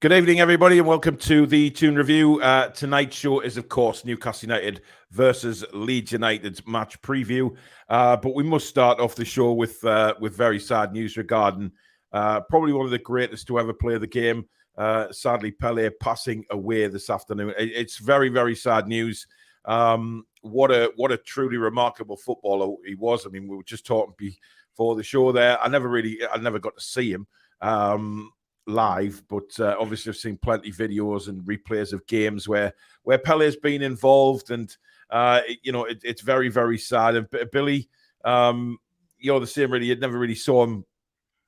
Good evening, everybody, and welcome to the Toon Review. Tonight's show is, of course, Newcastle United versus Leeds United's match preview. But we must start off the show with very sad news regarding probably one of the greatest to ever play the game. Sadly, Pele passing away this afternoon. It's very, very sad news. What a truly remarkable footballer he was. I mean, we were just talking before the show there. I never got to see him live, but obviously I've seen plenty of videos and replays of games where Pele's been involved, and it's very, very sad. And Billy, you're the same, really. You never really saw him.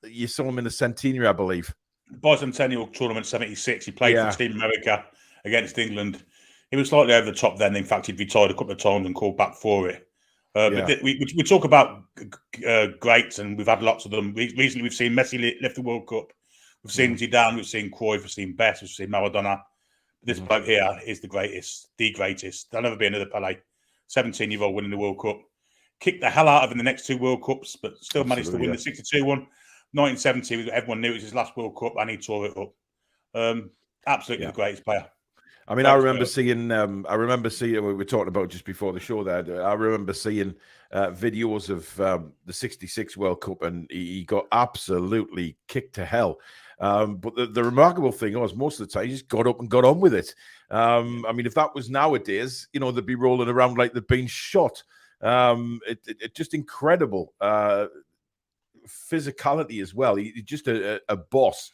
You saw him in the Centenary, I believe. Bicentennial tournament 76. He played for Team America against England. He was slightly over the top then. In fact, he'd retired a couple of times and called back for it. But we talk about greats, and we've had lots of them. Recently, we've seen Messi lift the World Cup. We've seen Zidane, we've seen Cruyff, we've seen Best, we've seen Maradona. This bloke here is the greatest. There'll never be another Pele. 17-year-old winning the World Cup. Kicked the hell out of in the next two World Cups, but still managed to win the 62 one. 1970, everyone knew it was his last World Cup, and he tore it up. Absolutely the greatest player. I mean, I remember seeing. We were talking about just before the show there. I remember seeing videos of the '66 World Cup, and he got absolutely kicked to hell. But the remarkable thing was, most of the time, he just got up and got on with it. I mean, if that was nowadays, they'd be rolling around like they'd been shot. It just incredible physicality as well. He's just a boss.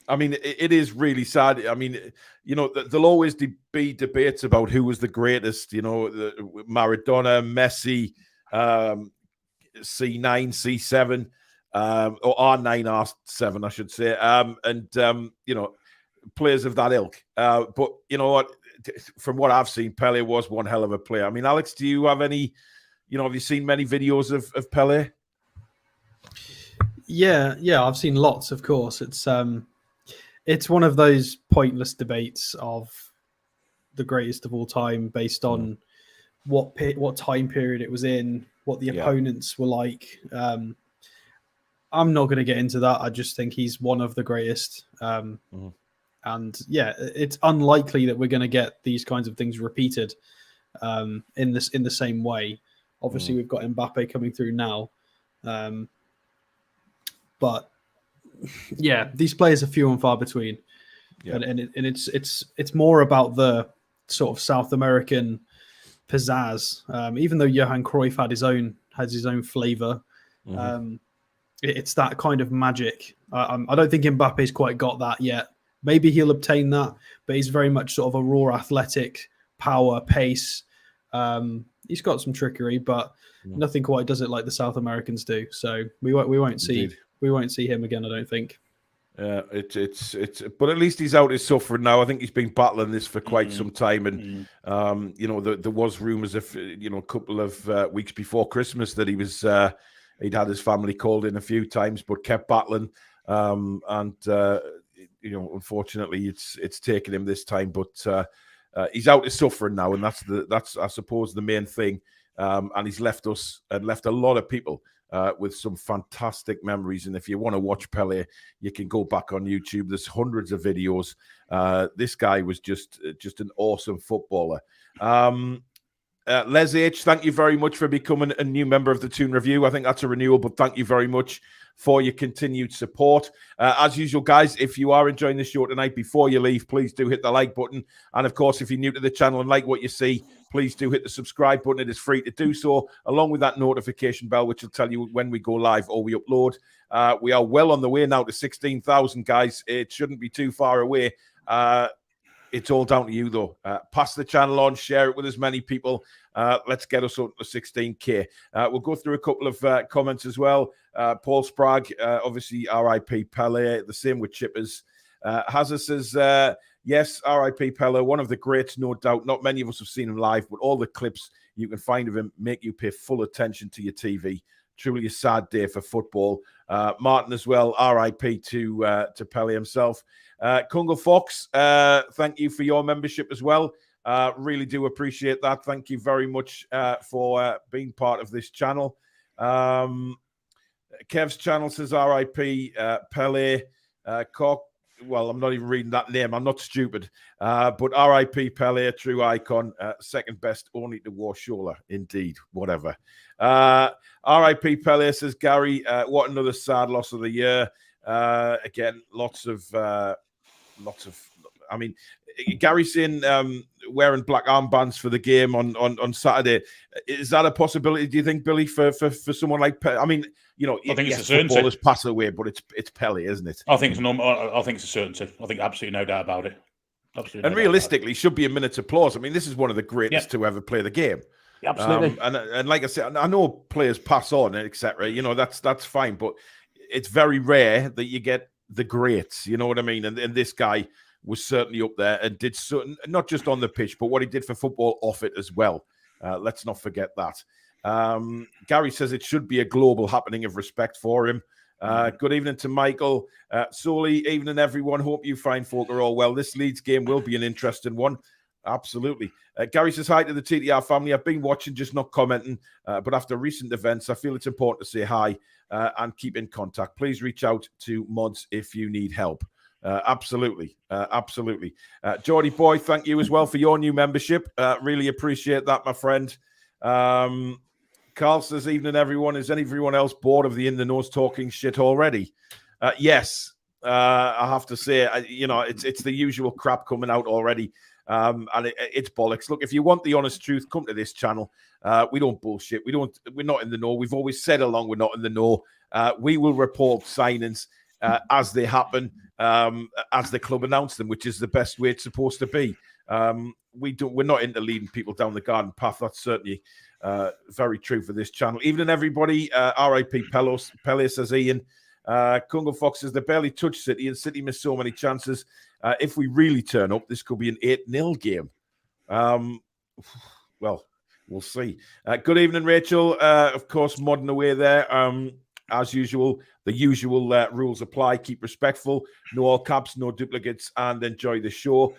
I mean, it is really sad. I mean, there'll always be debates about who was the greatest. Maradona, Messi, C9, C7, or R9, R7, I should say, and players of that ilk. But you know what? From what I've seen, Pele was one hell of a player. I mean, Alex, do you have any? Have you seen many videos of Pele? Yeah, I've seen lots. Of course, it's one of those pointless debates of the greatest of all time based on what time period it was in, what the opponents were like. I'm not going to get into that. I just think he's one of the greatest. And it's unlikely that we're going to get these kinds of things repeated in the same way. Obviously, we've got Mbappe coming through now, but these players are few and far between, and it's more about the sort of South American pizzazz. Even though Johan Cruyff has his own flavor, it's that kind of magic. I don't think Mbappe's quite got that yet. Maybe he'll obtain that, but he's very much sort of a raw, athletic, power, pace. He's got some trickery, but nothing quite does it like the South Americans do. So we won't see. Indeed. We won't see him again, I don't think. But at least he's out his suffering now. I think he's been battling this for quite some time, and there was rumours of a couple of weeks before Christmas that he'd had his family called in a few times, but kept battling. Unfortunately, it's taken him this time, but he's out his suffering now, and that's I suppose the main thing. And he's left us and left a lot of people with some fantastic memories. And if you want to watch Pele, you can go back on YouTube. There's hundreds of videos. This guy was just an awesome footballer. Les H, thank you very much for becoming a new member of the Toon Review. I think that's a renewal, but thank you very much for your continued support. As usual, guys, if you are enjoying the show tonight, before you leave, please do hit the like button. And of course, if you're new to the channel and like what you see, please do hit the subscribe button. It is free to do so, along with that notification bell, which will tell you when we go live or we upload. We are well on the way now to 16,000, guys. It shouldn't be too far away. It's all down to you, though. Pass the channel on, share it with as many people. Let's get us up to 16K. We'll go through a couple of comments as well. Paul Sprague, obviously, RIP Pele. The same with Chippers. Hazza says, yes, RIP Pele, one of the greats, no doubt. Not many of us have seen him live, but all the clips you can find of him make you pay full attention to your TV. Truly a sad day for football. Martin as well, RIP to Pele himself. Kungle Fox, thank you for your membership as well. Really do appreciate that. Thank you very much for being part of this channel. Kev's channel says RIP Pele. well, I'm not even reading that name. I'm not stupid. But R.I.P. Pele, a true icon, second best only to Warshola. Indeed, whatever. R.I.P. Pele, says Gary. What another sad loss of the year. Again, lots of. I mean, Gary's saying wearing black armbands for the game on Saturday. Is that a possibility? Do you think, Billy, for someone like Pele? I mean, you know, I think yes, it's a certainty. Footballers pass away, but it's Pele, isn't it? I think it's normal. I think it's a certainty. I think absolutely no doubt about it. Absolutely. And realistically, should be a minute's applause. I mean, this is one of the greatest to ever play the game. Yeah, absolutely. And like I said, I know players pass on, etc. You know, that's fine, but it's very rare that you get the greats. You know what I mean? And this guy was certainly up there and did certain, not just on the pitch, but what he did for football off it as well. Let's not forget that. Gary says it should be a global happening of respect for him. Good evening to Michael. Solly, evening everyone. Hope you fine folk are all well. This Leeds game will be an interesting one. Absolutely. Gary says hi to the TTR family. I've been watching, just not commenting. But after recent events, I feel it's important to say hi and keep in contact. Please reach out to mods if you need help. Absolutely. Absolutely. Geordie Boy, thank you as well for your new membership. Really appreciate that, my friend. Carl says, evening, everyone. Is everyone else bored of the in the nose talking shit already? Yes. I have to say, you know, it's the usual crap coming out already. And it's bollocks. Look, if you want the honest truth, come to this channel. We don't bullshit. We're not in the know. We've always said along we're not in the know. We will report signings as they happen, as the club announce them, which is the best way it's supposed to be. We're not into leading people down the garden path. That's certainly very true for this channel. Evening, everybody. R.I.P. Pele, says Ian. Kungo Fox says they barely touched City, and City missed so many chances. If we really turn up, this could be an 8-0 game. Well, we'll see. Good evening, Rachel. Of course, modding away there. As usual, the usual rules apply. Keep respectful. No all caps, no duplicates, and enjoy the show.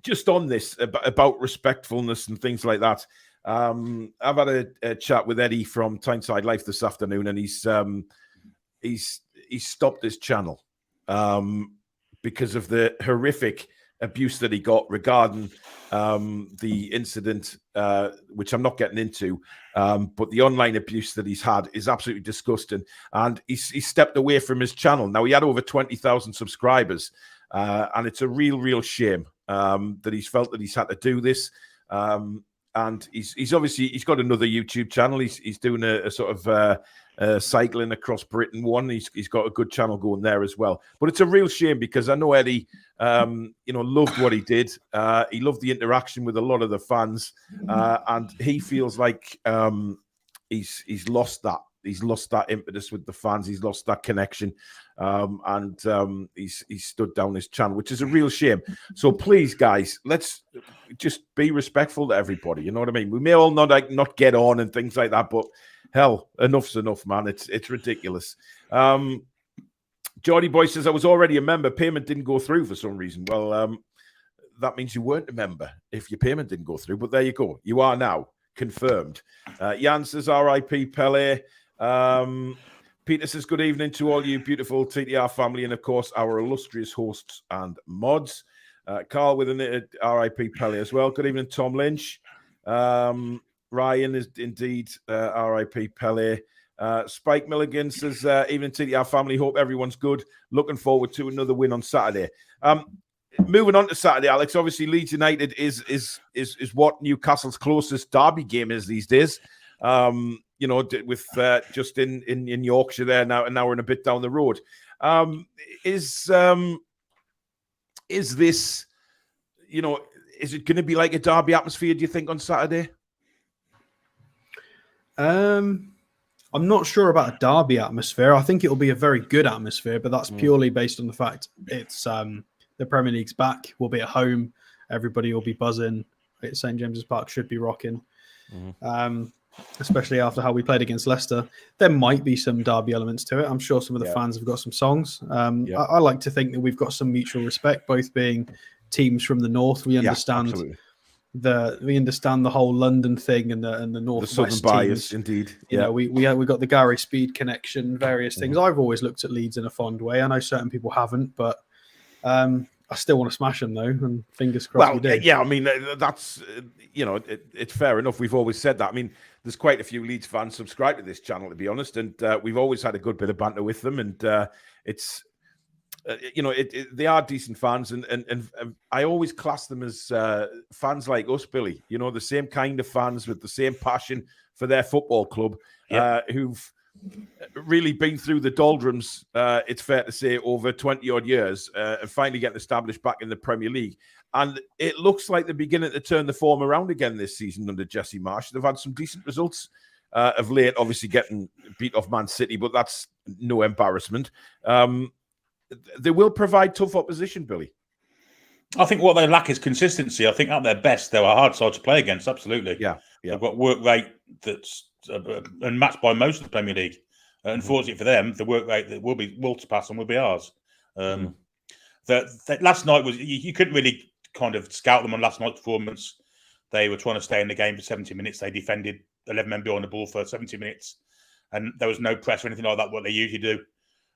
Just on this about respectfulness and things like that. I've had a chat with Eddie from Tyneside Life this afternoon, and he's stopped his channel because of the horrific abuse that he got regarding the incident, which I'm not getting into, but the online abuse that he's had is absolutely disgusting. And he stepped away from his channel. Now, he had over 20,000 subscribers, and it's a real shame that he's felt that he's had to do this. And he's obviously got another YouTube channel. He's doing a sort of cycling across Britain one. He's got a good channel going there as well. But it's a real shame because I know Eddie, loved what he did. He loved the interaction with a lot of the fans, and he feels like he's lost that. He's lost that impetus with the fans. He's lost that connection, and he's stood down his channel, which is a real shame. So please, guys, let's just be respectful to everybody. You know what I mean? We may all not get on and things like that, but hell, enough's enough, man. It's ridiculous. Geordie Boy says, I was already a member. Payment didn't go through for some reason. Well, that means you weren't a member if your payment didn't go through. But there you go. You are now. Confirmed. Jan says, R.I.P. Pele. Peter says, good evening to all you beautiful TTR family and, of course, our illustrious hosts and mods. Carl with an R.I.P. Pele as well. Good evening, Tom Lynch. Ryan is indeed R.I.P. Pele. Spike Milligan says, evening TTR family. Hope everyone's good. Looking forward to another win on Saturday. Moving on to Saturday, Alex. Obviously, Leeds United is what Newcastle's closest derby game is these days. With just in Yorkshire there now, an hour and a bit down the road. Is this, is it going to be like a derby atmosphere, do you think, on Saturday? I'm not sure about a derby atmosphere. I think it'll be a very good atmosphere, but that's purely based on the fact it's the Premier League's back. We'll be at home. Everybody will be buzzing. St. James's Park should be rocking. Especially after how we played against Leicester. There might be some derby elements to it. I'm sure some of the fans have got some songs. I like to think that we've got some mutual respect, both being teams from the north. We understand we understand the whole London thing and the northwest bias, teams. indeed. You know, we got the Gary Speed connection, various things. I've always looked at Leeds in a fond way. I know certain people haven't, but I still want to smash them though, and fingers crossed we do. Yeah, I mean that's it's fair enough. We've always said that. I mean, there's quite a few Leeds fans subscribe to this channel, to be honest, and we've always had a good bit of banter with them, and it's. They are decent fans, and I always class them as fans like us, Billy. You know, the same kind of fans with the same passion for their football club, who've really been through the doldrums, it's fair to say, over 20-odd years, and finally getting established back in the Premier League. And it looks like they're beginning to turn the form around again this season under Jesse Marsch. They've had some decent results of late, obviously getting beat off Man City, but that's no embarrassment. They will provide tough opposition, Billy. I think what they lack is consistency. I think at their best, they're a hard side to play against. Absolutely. Yeah. They've got work rate that's unmatched by most of the Premier League. Unfortunately for them, the work rate that will surpass them will be ours. Last night was you couldn't really kind of scout them on last night's performance. They were trying to stay in the game for 70 minutes. They defended 11 men behind the ball for 70 minutes, and there was no press or anything like that. What they usually do.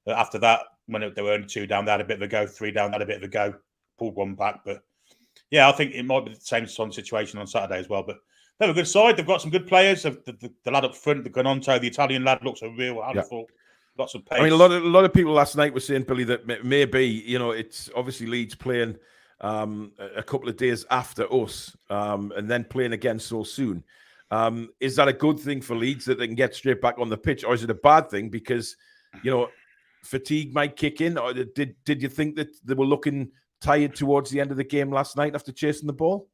After that, when they were only 2 down, they had a bit of a go. 3 down, they had a bit of a go. Pulled one back, but yeah, I think it might be the same situation on Saturday as well. But they're a good side. They've got some good players. The lad up front, the Gononto, the Italian lad, looks a real handful. Lots of pace. I mean, a lot of people last night were saying, Billy, that maybe it's obviously Leeds playing a couple of days after us, and then playing again so soon. Is that a good thing for Leeds that they can get straight back on the pitch, or is it a bad thing because fatigue might kick in? Or did you think that they were looking tired towards the end of the game last night after chasing the ball?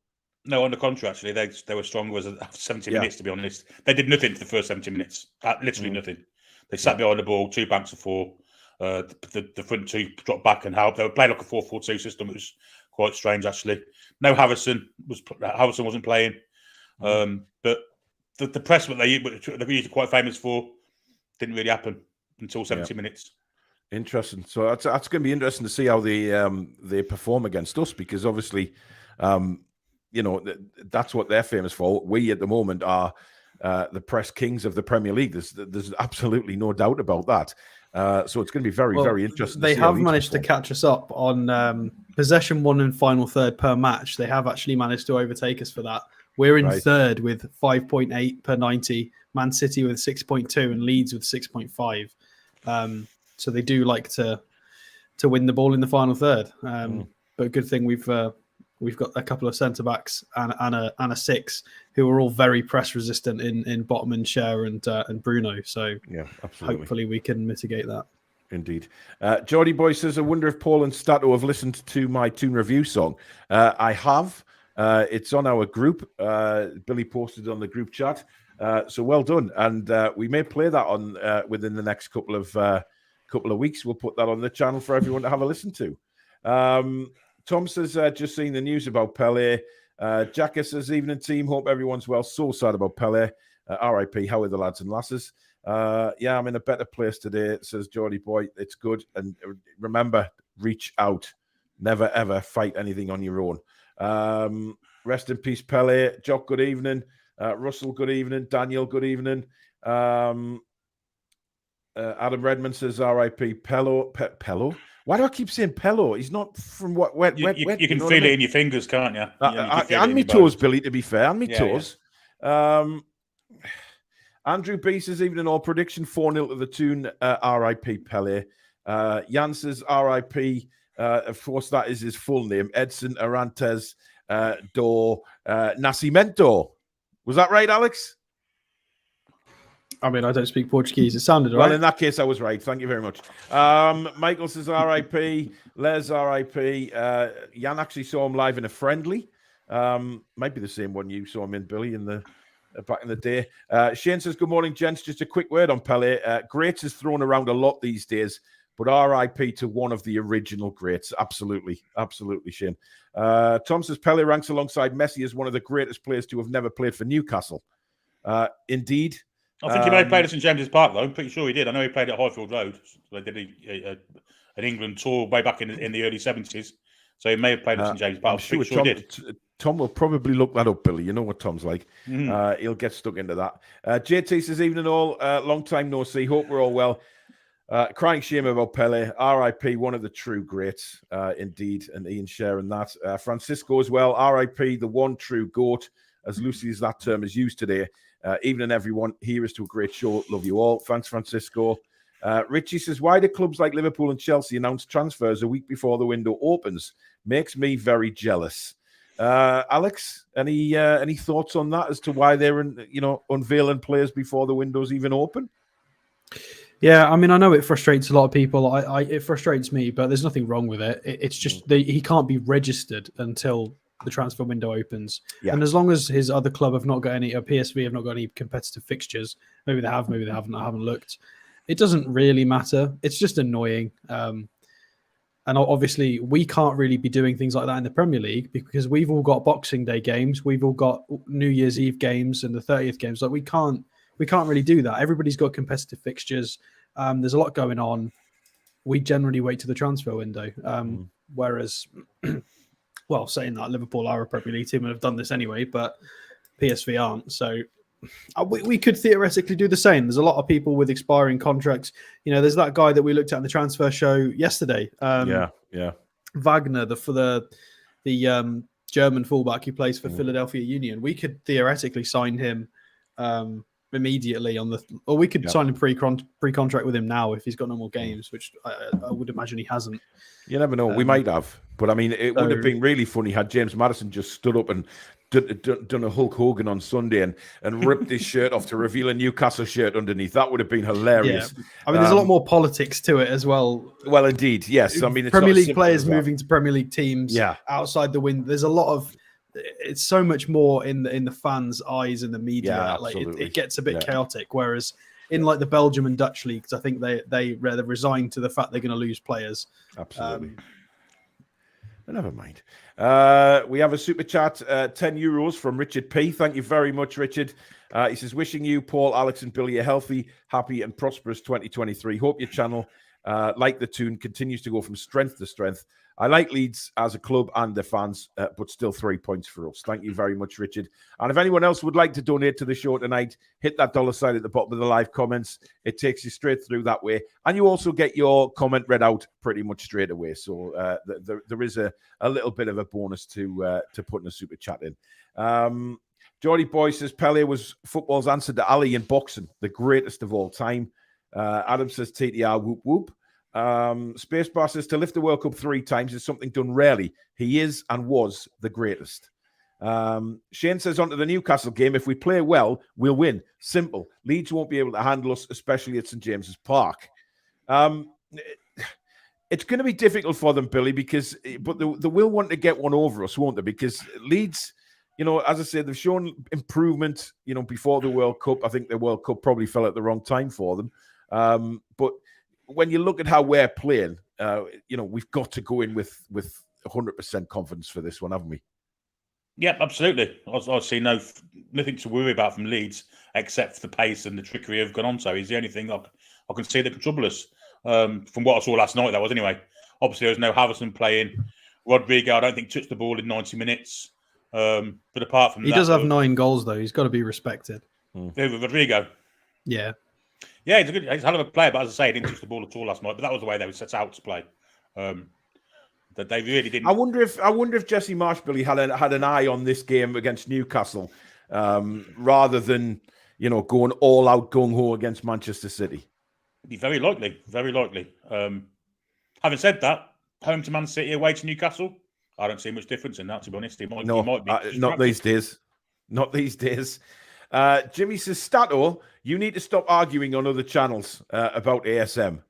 No, on the contrary, actually, they were stronger after 70 minutes, to be honest. They did nothing for the first 70 minutes, literally nothing. They sat behind the ball, 2 banks of 4. The front 2 dropped back and helped. They were playing like a 4-4-2 system. It was quite strange, actually. No Harrison wasn't playing. But the press, what they're usually quite famous for, didn't really happen until 70 minutes. Interesting. So that's going to be interesting to see how they perform against us, because obviously, that's what they're famous for. We at the moment are the press kings of the Premier League. There's absolutely no doubt about that. So it's going to be very interesting. They have managed to catch us up on possession 1 and final third per match. They have actually managed to overtake us for that. We're in third with 5.8 per 90. Man City with 6.2 and Leeds with 6.5. So they do like to win the ball in the final third. But good thing we've got a couple of centre backs and a 6 who are all very press resistant in Botman, Cher, and Bruno. So yeah, absolutely. Hopefully we can mitigate that. Indeed. Geordie Boy says, I wonder if Paul and Stato have listened to my Toon review song. I have. It's on our group. Billy posted on the group chat. So well done. And we may play that on within the next couple of weeks. We'll put that on the channel for everyone to have a listen to. Tom says, just seeing the news about Pele. Jacka says, evening team, hope everyone's well. So sad about Pele. RIP, how are the lads and lasses? Yeah, I'm in a better place today, says Geordie Boy. It's good. And remember, reach out. Never, ever fight anything on your own. Rest in peace, Pele. Jock, good evening. Russell, good evening. Daniel, good evening. Adam Redmond says, RIP, Pelo. Why do I keep saying Pelo? He's not from what? You can feel it in your fingers, can't you? And me toes, Billy, to be fair. And me toes. Andrew B says, evening all, prediction 4-0 to the Toon, RIP Pele. Jan says, RIP. Of course, that is his full name. Edson Arantes do Nascimento. Was that right, Alex? I mean, I don't speak Portuguese. It sounded right. Well, in that case, I was right. Thank you very much. Michael says RIP. Les RIP. Jan actually saw him live in a friendly. Might be the same one you saw him in, Billy, in the back in the day. Shane says, good morning, gents. Just a quick word on Pele. Greats is thrown around a lot these days, but RIP to one of the original greats. Absolutely. Absolutely, Shane. Tom says, Pele ranks alongside Messi as one of the greatest players to have never played for Newcastle. Indeed. I think he may have played at St James's Park, though. I'm pretty sure he did. I know he played at Highfield Road. They did an England tour way back in the early 70s. So he may have played at St James's Park. I'm sure he did. Tom will probably look that up, Billy. You know what Tom's like. He'll get stuck into that. JT says, evening all. Long time no see. Hope we're all well. Crying shame about Pele. R.I.P. One of the true greats, indeed. And Ian sharing that. Francisco as well. R.I.P. The one true GOAT, as loosely as that term is used today. Evening, everyone. Here is to a great show. Love you all. Thanks, Francisco. Richie says, why do clubs like Liverpool and Chelsea announce transfers a week before the window opens? Makes me very jealous. Alex, any thoughts on that as to why they're unveiling players before the window's even open? Yeah, I mean, I know it frustrates a lot of people. It frustrates me, but there's nothing wrong with it. It's just he can't be registered until the transfer window opens. Yeah. And as long as his other club have not got any, PSV have not got any competitive fixtures, maybe they have, maybe they haven't. I haven't looked. It doesn't really matter. It's just annoying. And obviously, we can't really be doing things like that in the Premier League because we've all got Boxing Day games, we've all got New Year's Eve games, and the 30th games. Like we can't really do that. Everybody's got competitive fixtures. There's a lot going on. We generally wait to the transfer window. Whereas, well, saying that, Liverpool are a Premier League team and have done this anyway, but PSV aren't. So we could theoretically do the same. There's a lot of people with expiring contracts. You know, there's that guy that we looked at in the transfer show yesterday. Wagner, for the German fullback who plays for Philadelphia Union. We could theoretically sign him immediately or we could sign a pre-contract with him now if he's got no more games, which I would imagine he hasn't. You never know. We might have, but I mean, it would have been really funny had James Maddison just stood up and done a Hulk Hogan on Sunday and ripped his shirt off to reveal a Newcastle shirt underneath. That would have been hilarious. Yeah. I mean, there's a lot more politics to it as well. Well, indeed, yes. I mean, it's Premier League players moving to Premier League teams outside the window. There's a lot of. It's so much more in the fans' eyes and the media. Yeah, like it gets a bit chaotic. Whereas in like the Belgium and Dutch leagues, I think they rather resign to the fact they're going to lose players. Absolutely. But never mind. We have a super chat, €10 from Richard P. Thank you very much, Richard. He says, wishing you, Paul, Alex, and Billy a healthy, happy, and prosperous 2023. Hope your channel, like the Toon, continues to go from strength to strength. I like Leeds as a club and their fans, but still 3 points for us. Thank you very much, Richard. And if anyone else would like to donate to the show tonight, hit that dollar sign at the bottom of the live comments. It takes you straight through that way. And you also get your comment read out pretty much straight away. So there is a little bit of a bonus to putting a super chat in. Geordie Boy says, Pele was football's answer to Ali in boxing, the greatest of all time. Adam says, TTR, whoop, whoop. Spacebar says, to lift the World Cup 3 times is something done rarely. He is and was the greatest. Shane says, on to the Newcastle game. If we play well, we'll win. Simple. Leeds won't be able to handle us, especially at St. James's Park. It's going to be difficult for them, Billy, but they will want to get one over us, won't they? Because Leeds, as I said, they've shown improvement, before the World Cup. I think the World Cup probably fell at the wrong time for them. But when you look at how we're playing, we've got to go in with 100% confidence for this one, haven't we? Yeah, absolutely. I see nothing to worry about from Leeds except for the pace and the trickery of Gononto. He's the only thing I can see that can trouble us. From what I saw last night, that was anyway. Obviously, there was no Harrison playing. Rodrigo, I don't think, touched the ball in 90 minutes. But apart from that... He does have 9 goals, though. He's got to be respected. Rodrigo? Yeah. Yeah, he's a hell of a player, but as I say, he didn't touch the ball at all last night. But that was the way they were set out to play. That they really didn't. I wonder if Jesse Marsh, Billy, had an eye on this game against Newcastle, rather than going all out gung ho against Manchester City. It'd be very likely, very likely. Having said that, home to Man City, away to Newcastle, I don't see much difference in that. To be honest, he might be not these days. Not these days. Jimmy says, Stato, you need to stop arguing on other channels about ASM.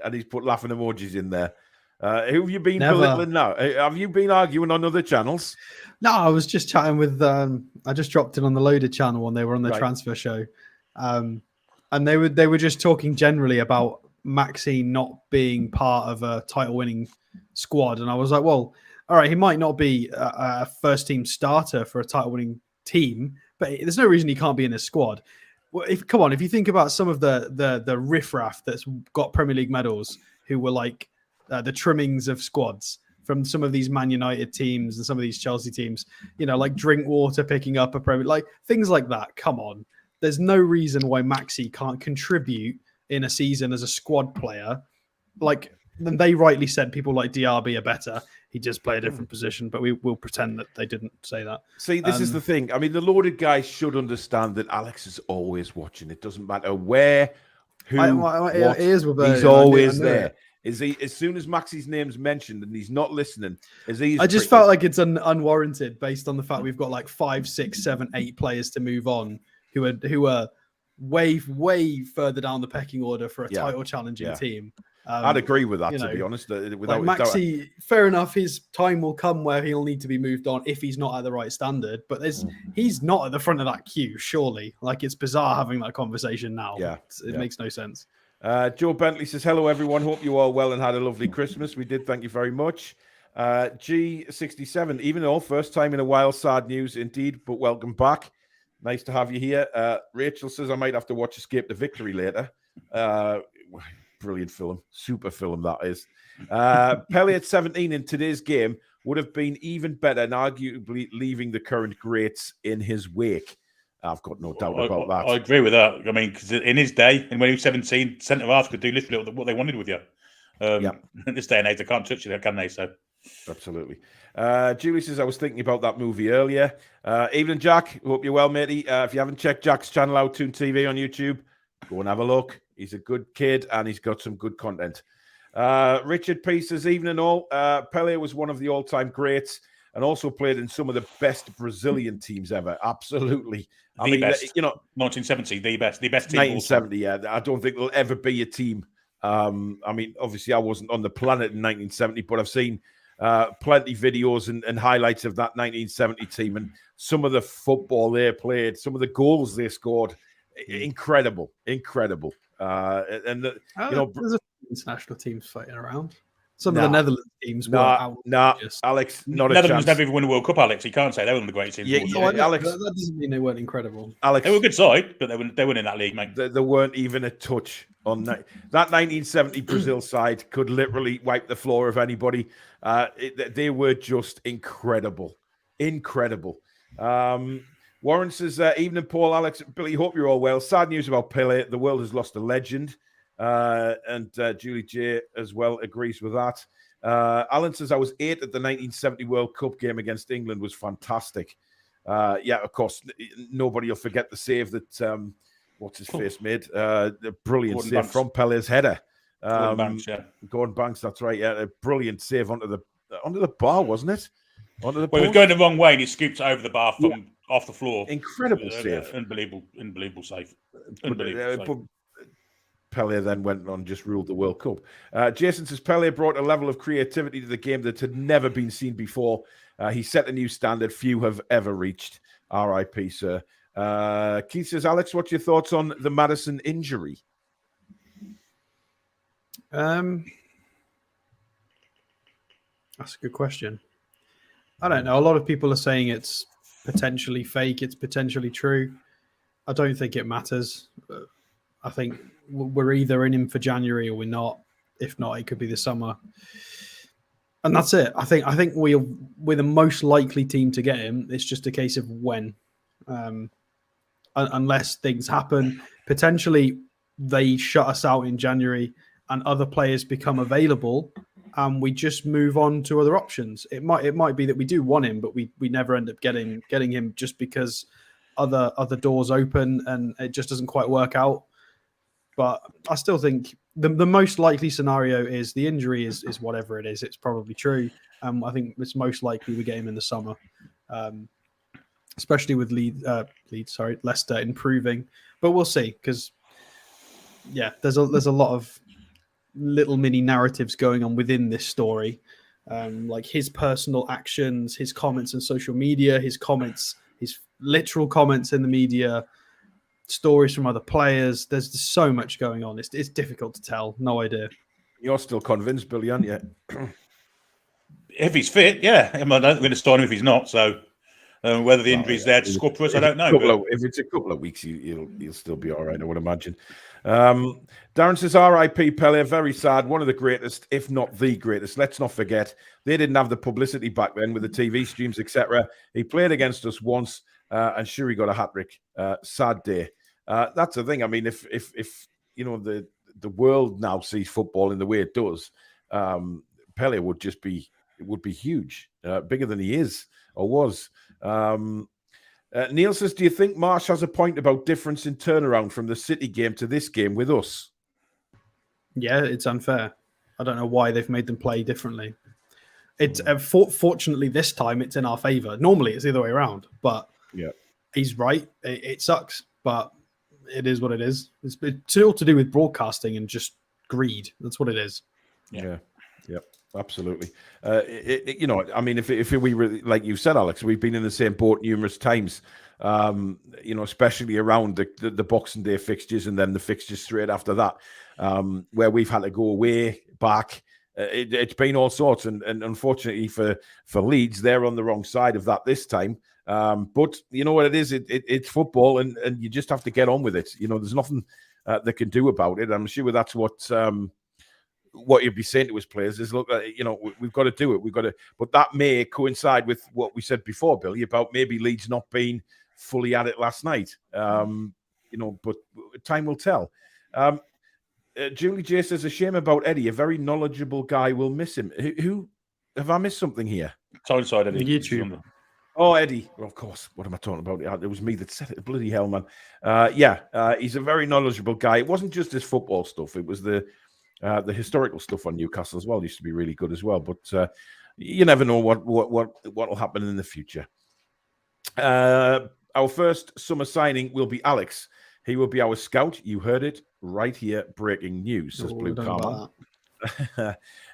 And he's put laughing emojis in there. Who have you been belittling now? Have you been arguing on other channels? No, I was just chatting with... I just dropped in on the Loaded channel when they were on the transfer show. And they were just talking generally about Maxine not being part of a title-winning squad. And I was like, well, all right, he might not be a first-team starter for a title-winning team, but there's no reason he can't be in a squad. Well, if you think about some of the riffraff that's got Premier League medals, who were like the trimmings of squads, from some of these Man United teams and some of these Chelsea teams, like Drinkwater picking up a Premier, like things like that. Come on. There's no reason why Maxi can't contribute in a season as a squad player. Like they rightly said, people like Diaby are better. He just play a different position, but we will pretend that they didn't say that. See, this is the thing. I mean, the loaded guys should understand that Alex is always watching. It doesn't matter where, who, what. He's always there. Is he? As soon as Maxi's name's mentioned and he's not listening, I just felt like it's unwarranted based on the fact we've got like 5, 6, 7, 8 players to move on who are way further down the pecking order for a title challenging team. I'd agree with that, to be honest. Without Maxi, fair enough, his time will come where he'll need to be moved on if he's not at the right standard. But he's not at the front of that queue, surely. Like, it's bizarre having that conversation now. It makes no sense. Joe Bentley says, hello, everyone. Hope you all well and had a lovely Christmas. We did. Thank you very much. G67, even though first time in a while, sad news indeed, but welcome back. Nice to have you here. Rachel says, I might have to watch Escape to Victory later. Brilliant film. Super film, that is. Pele at 17 in today's game would have been even better and arguably leaving the current greats in his wake. I've got no doubt about that. I agree with that. I mean, because in his day, and when he was 17, centre-halves could do literally what they wanted with you. In this day and age, they can't touch you, can they? So, absolutely. Julie says, I was thinking about that movie earlier. Evening, Jack. Hope you're well, matey. If you haven't checked Jack's channel out, Toon TV on YouTube, go and have a look. He's a good kid and he's got some good content. Richard P says, evening all. Pele was one of the all-time greats and also played in some of the best Brazilian teams ever. Absolutely. I mean, best. 1970, the best team. 1970, yeah. I don't think there'll ever be a team. I mean, obviously, I wasn't on the planet in 1970, but I've seen plenty videos and highlights of that 1970 team and some of the football they played, some of the goals they scored. Incredible. There's a international teams fighting around. Some of the Netherlands teams were Alex, not a Netherlands chance. never even won a World Cup, Alex. You can't say they were one of the great teams. Alex, that doesn't mean they weren't incredible. Alex, they were a good side, but they weren't in that league, mate. There weren't even a touch on that. That 1970 Brazil side could literally wipe the floor of anybody. They were just incredible. Warren says, evening, Paul, Alex, Billy, hope you're all well. Sad news about Pele. The world has lost a legend. And Julie J as well agrees with that. Alan says, I was 8 at the 1970 World Cup game against England. Was fantastic. Of course, nobody will forget the save that, what's his face made? The brilliant Gordon save Banks. from Pele's header. Gordon Banks, that's right. Yeah, a brilliant save onto the bar, wasn't it? Well, he was going the wrong way and he scooped it over the bar from off the floor. Incredible save. Unbelievable save. But Pele then went on and just ruled the World Cup. Jason says, Pele brought a level of creativity to the game that had never been seen before. He set a new standard few have ever reached. R.I.P., sir. Keith says, Alex, what's your thoughts on the Maddison injury? That's a good question. I don't know. A lot of people are saying it's potentially fake. It's potentially true. I don't think it matters. I think we're either in him for January or we're not. If not, it could be the summer. And that's it. I think we're the most likely team to get him. It's just a case of when. Unless things happen. Potentially, they shut us out in January and other players become available and we just move on to other options. It might be that we do want him, but we never end up getting him just because other doors open and it just doesn't quite work out. But I still think the most likely scenario is the injury is whatever it is. It's probably true. I think it's most likely we get him in the summer, especially with Leicester improving. But we'll see because there's a lot of little mini narratives going on within this story, like his personal actions, his comments on social media, his literal comments in the media, stories from other players. There's so much going on. It's difficult to tell. No idea. You're still convinced, Billy, aren't you? If he's fit, yeah. I'm not going to start him if he's not. So Whether the injury's there to scupper us, I don't know. If it's a couple of weeks, you'll still be all right, I would imagine. Darren says, R.I.P. Pele, very sad. One of the greatest, if not the greatest. Let's not forget, they didn't have the publicity back then with the TV streams, etc. He played against us once, and sure, he got a hat-trick. Sad day. That's the thing. I mean, if the world now sees football in the way it does, Pele would be huge, bigger than he is or was. Neil says, do you think Marsh has a point about difference in turnaround from the City game to this game with us? Yeah, it's unfair. I don't know why they've made them play differently. It's fortunately this time it's in our favour. Normally it's the other way around, but yeah, he's right. It sucks, but it is what it is. It's all to do with broadcasting and just greed. That's what it is. Yeah. Absolutely. I mean, if we were, like you said, Alex, we've been in the same boat numerous times, especially around the Boxing Day fixtures and then the fixtures straight after that, where we've had to go away, back. It's been all sorts. And unfortunately for Leeds, they're on the wrong side of that this time. But you know what it is? It's football and you just have to get on with it. There's nothing they can do about it. I'm sure that's what you'd be saying to his players is, look, we've got to do it. We've got to, but that may coincide with what we said before, Billy, about maybe Leeds not being fully at it last night. But time will tell. Julie J says, a shame about Eddie, a very knowledgeable guy. We'll miss him. Who have I missed something here? Tyneside Eddie. YouTube. Oh, Eddie. Well, of course. What am I talking about? It was me that said it. Bloody hell, man. He's a very knowledgeable guy. It wasn't just his football stuff. It was the historical stuff on Newcastle as well used to be really good as well. But you never know what will happen in the future. Our first summer signing will be Alex. He will be our scout. You heard it right here. Breaking news, says Blue Karma.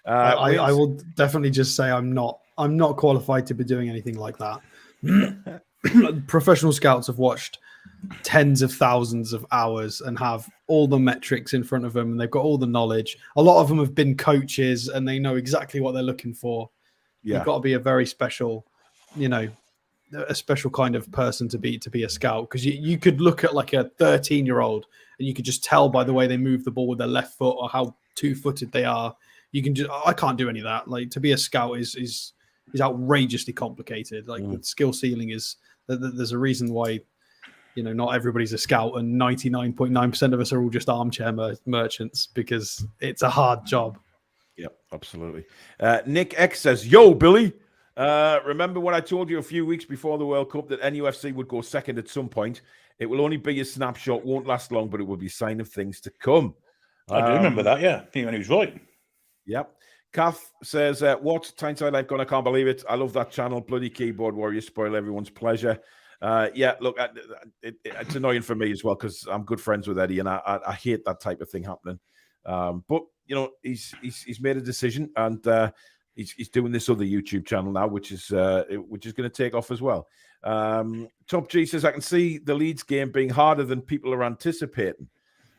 I will definitely just say I'm not qualified to be doing anything like that. Professional scouts have watched tens of thousands of hours and have all the metrics in front of them, and they've got all the knowledge. A lot of them have been coaches and they know exactly what they're looking for. You've got to be a very special, a special kind of person to be a scout, because you could look at like a 13-year-old and you could just tell by the way they move the ball with their left foot or how two-footed they are. You can just, I can't do any of that. Like, to be a scout is outrageously complicated. Like the skill ceiling is, there's a reason why not everybody's a scout, and 99.9% of us are all just armchair merchants, because it's a hard job. Yep, absolutely. Nick X says, yo, Billy, remember what I told you a few weeks before the World Cup, that NUFC would go second at some point? It will only be a snapshot, won't last long, but it will be a sign of things to come. I do remember that, yeah. He was right. Yep. Kath says, what? Tyneside Life Gone, I can't believe it. I love that channel. Bloody keyboard warriors spoil everyone's pleasure. Look, it's annoying for me as well, because I'm good friends with Eddie, and I hate that type of thing happening. But he's made a decision, and he's doing this other YouTube channel now, which is going to take off as well. Top G says, I can see the Leeds game being harder than people are anticipating.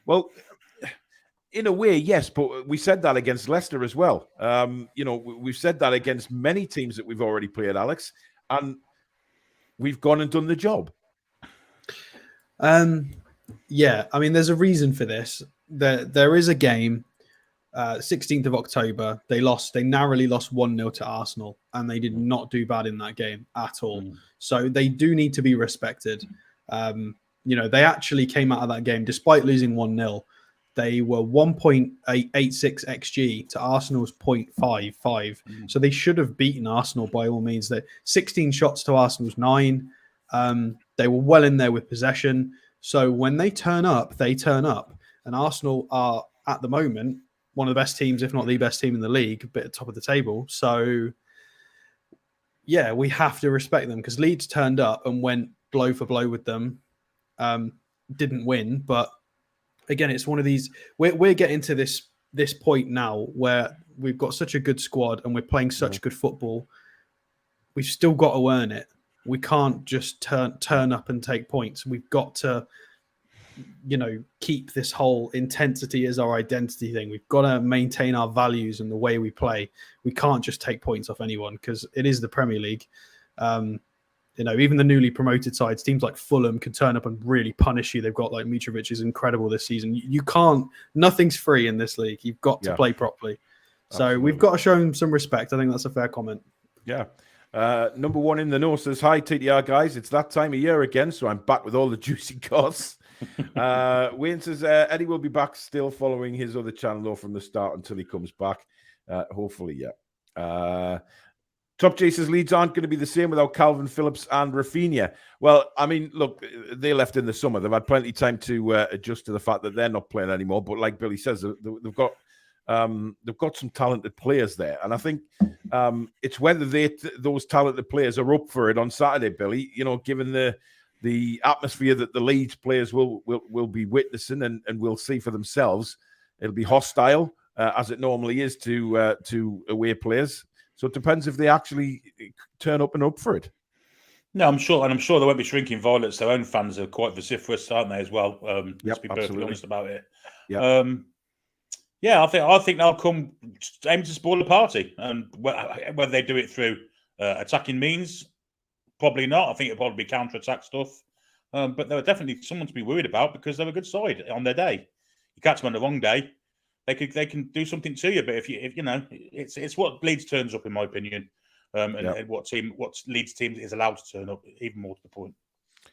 Well, in a way, yes, but we said that against Leicester as well. We've said that against many teams that we've already played, Alex, and we've gone and done the job. Yeah, I mean, there's a reason for this. There is a game, 16th of October. They narrowly lost 1-0 to Arsenal, and they did not do bad in that game at all. So they do need to be respected. They actually came out of that game, despite losing 1-0. They were 1.86 XG to Arsenal's 0.55. So they should have beaten Arsenal by all means. They 16 shots to Arsenal's 9. They were well in there with possession. So when they turn up, they turn up. And Arsenal are, at the moment, one of the best teams, if not the best team in the league, a bit at the top of the table. So, yeah, we have to respect them, because Leeds turned up and went blow for blow with them. Didn't win, but again, it's one of these. We're getting to this point now where we've got such a good squad and we're playing such good football. We've still got to earn it. We can't just turn up and take points. We've got to, keep this whole intensity as our identity thing. We've got to maintain our values and the way we play. We can't just take points off anyone, because it is the Premier League. Even the newly promoted sides, teams like Fulham can turn up and really punish you. They've got like Mitrovic is incredible this season. You can't, nothing's free in this league. You've got to play properly. So Absolutely. we've got to show him some respect. I think that's a fair comment. Yeah. Number one in the know says, hi, TTR guys. It's that time of year again, so I'm back with all the juicy goss. Wayne says, Eddie will be back still following his other channel though from the start until he comes back. Hopefully, yeah. Top J says Leeds aren't going to be the same without Calvin Phillips and Rafinha. Well, I mean, look, they left in the summer. They've had plenty of time to adjust to the fact that they're not playing anymore. But like Billy says, they've got some talented players there, and I think it's whether those talented players are up for it on Saturday, Billy. Given the atmosphere that the Leeds players will be witnessing and will see for themselves, it'll be hostile as it normally is to away players. So it depends if they actually turn up and up for it. No, I'm sure they won't be shrinking violets. Their own fans are quite vociferous, aren't they, as well? Let's be perfectly honest about it. Yeah. I think they'll come aiming to spoil the party, and whether they do it through attacking means, probably not. I think it'll probably be counter-attack stuff. But they're definitely someone to be worried about because they're a good side on their day. You catch them on the wrong day, they can do something to you. But if it's what Leeds turns up, in my opinion, and what Leeds team is allowed to turn up, even more to the point.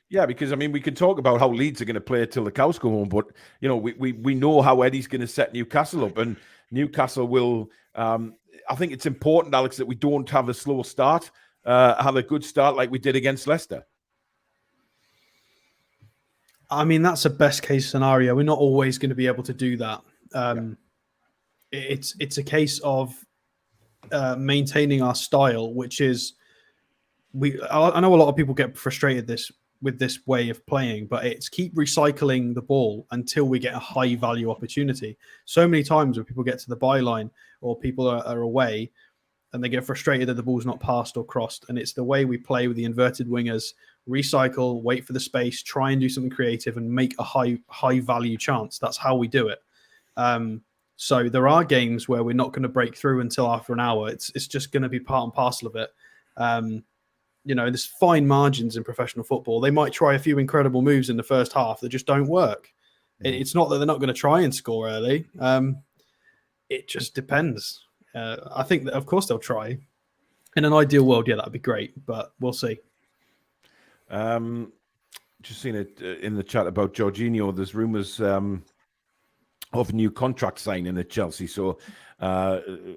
Yeah, because I mean, we can talk about how Leeds are going to play till the cows come home, but we know how Eddie's going to set Newcastle up, and Newcastle will. I think it's important, Alex, that we don't have a slow start, have a good start like we did against Leicester. I mean, that's a best case scenario. We're not always going to be able to do that. It's a case of maintaining our style, which is I know a lot of people get frustrated with this way of playing, but it's keep recycling the ball until we get a high value opportunity. So many times when people get to the byline or people are away and they get frustrated that the ball's not passed or crossed, and it's the way we play with the inverted wingers: recycle, wait for the space, try and do something creative and make a high value chance. That's how we do it. So there are games where we're not going to break through until after an hour. It's just going to be part and parcel of it. There's fine margins in professional football. They might try a few incredible moves in the first half that just don't work. It's not that they're not going to try and score early. It just depends. I think that, of course, they'll try. In an ideal world, yeah, that'd be great, but we'll see. Just seen it in the chat about Jorginho. There's rumours of new contract signing at Chelsea. So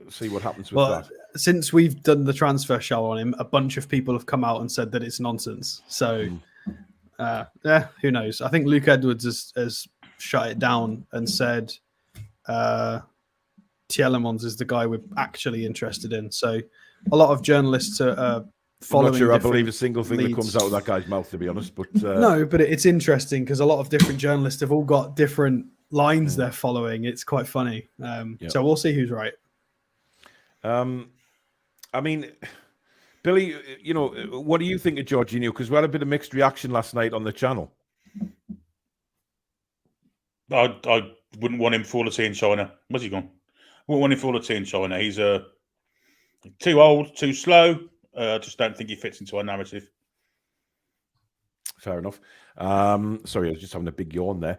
see what happens with that. Since we've done the transfer show on him, a bunch of people have come out and said that it's nonsense. So, who knows? I think Luke Edwards has shut it down and said Tielemans is the guy we're actually interested in. So a lot of journalists are following. I'm not sure I believe a single thing that comes out of that guy's mouth, to be honest. But no, but it's interesting because a lot of different journalists have all got different lines they're following. It's quite funny. So we'll see who's right. I mean, Billy, what do you think of Jorginho? Because we had a bit of mixed reaction last night on the channel. I wouldn't want him for all the tea in China. Where's he gone? Wouldn't want him for all the tea in China. He's too old, too slow. Just don't think he fits into our narrative. Fair enough. Sorry, I was just having a big yawn there.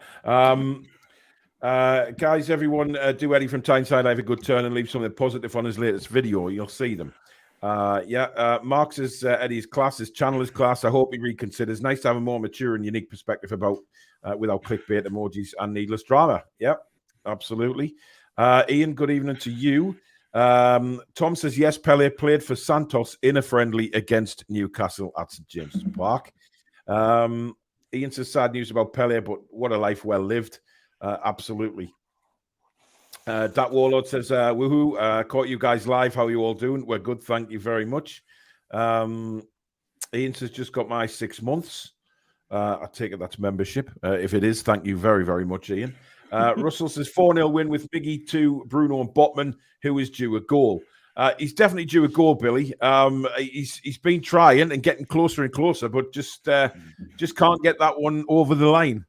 Guys, everyone, do Eddie from Tyneside have a good turn and leave something positive on his latest video. You'll see them. Mark says Eddie's class, his channel is class. I hope he reconsiders. Nice to have a more mature and unique perspective about without clickbait, emojis, and needless drama. Yeah, absolutely. Ian, good evening to you. Tom says yes, Pele played for Santos in a friendly against Newcastle at St James's Park. Ian says sad news about Pele, but what a life well lived. Absolutely. Dat Warlord says, woohoo, caught you guys live. How are you all doing? We're good, thank you very much. Ian says, just got my 6 months. I take it that's membership. If it is, thank you very, very much, Ian. Russell says, 4-0 win with Miggy to Bruno and Botman, who is due a goal. He's definitely due a goal, Billy. He's been trying and getting closer and closer, but just can't get that one over the line.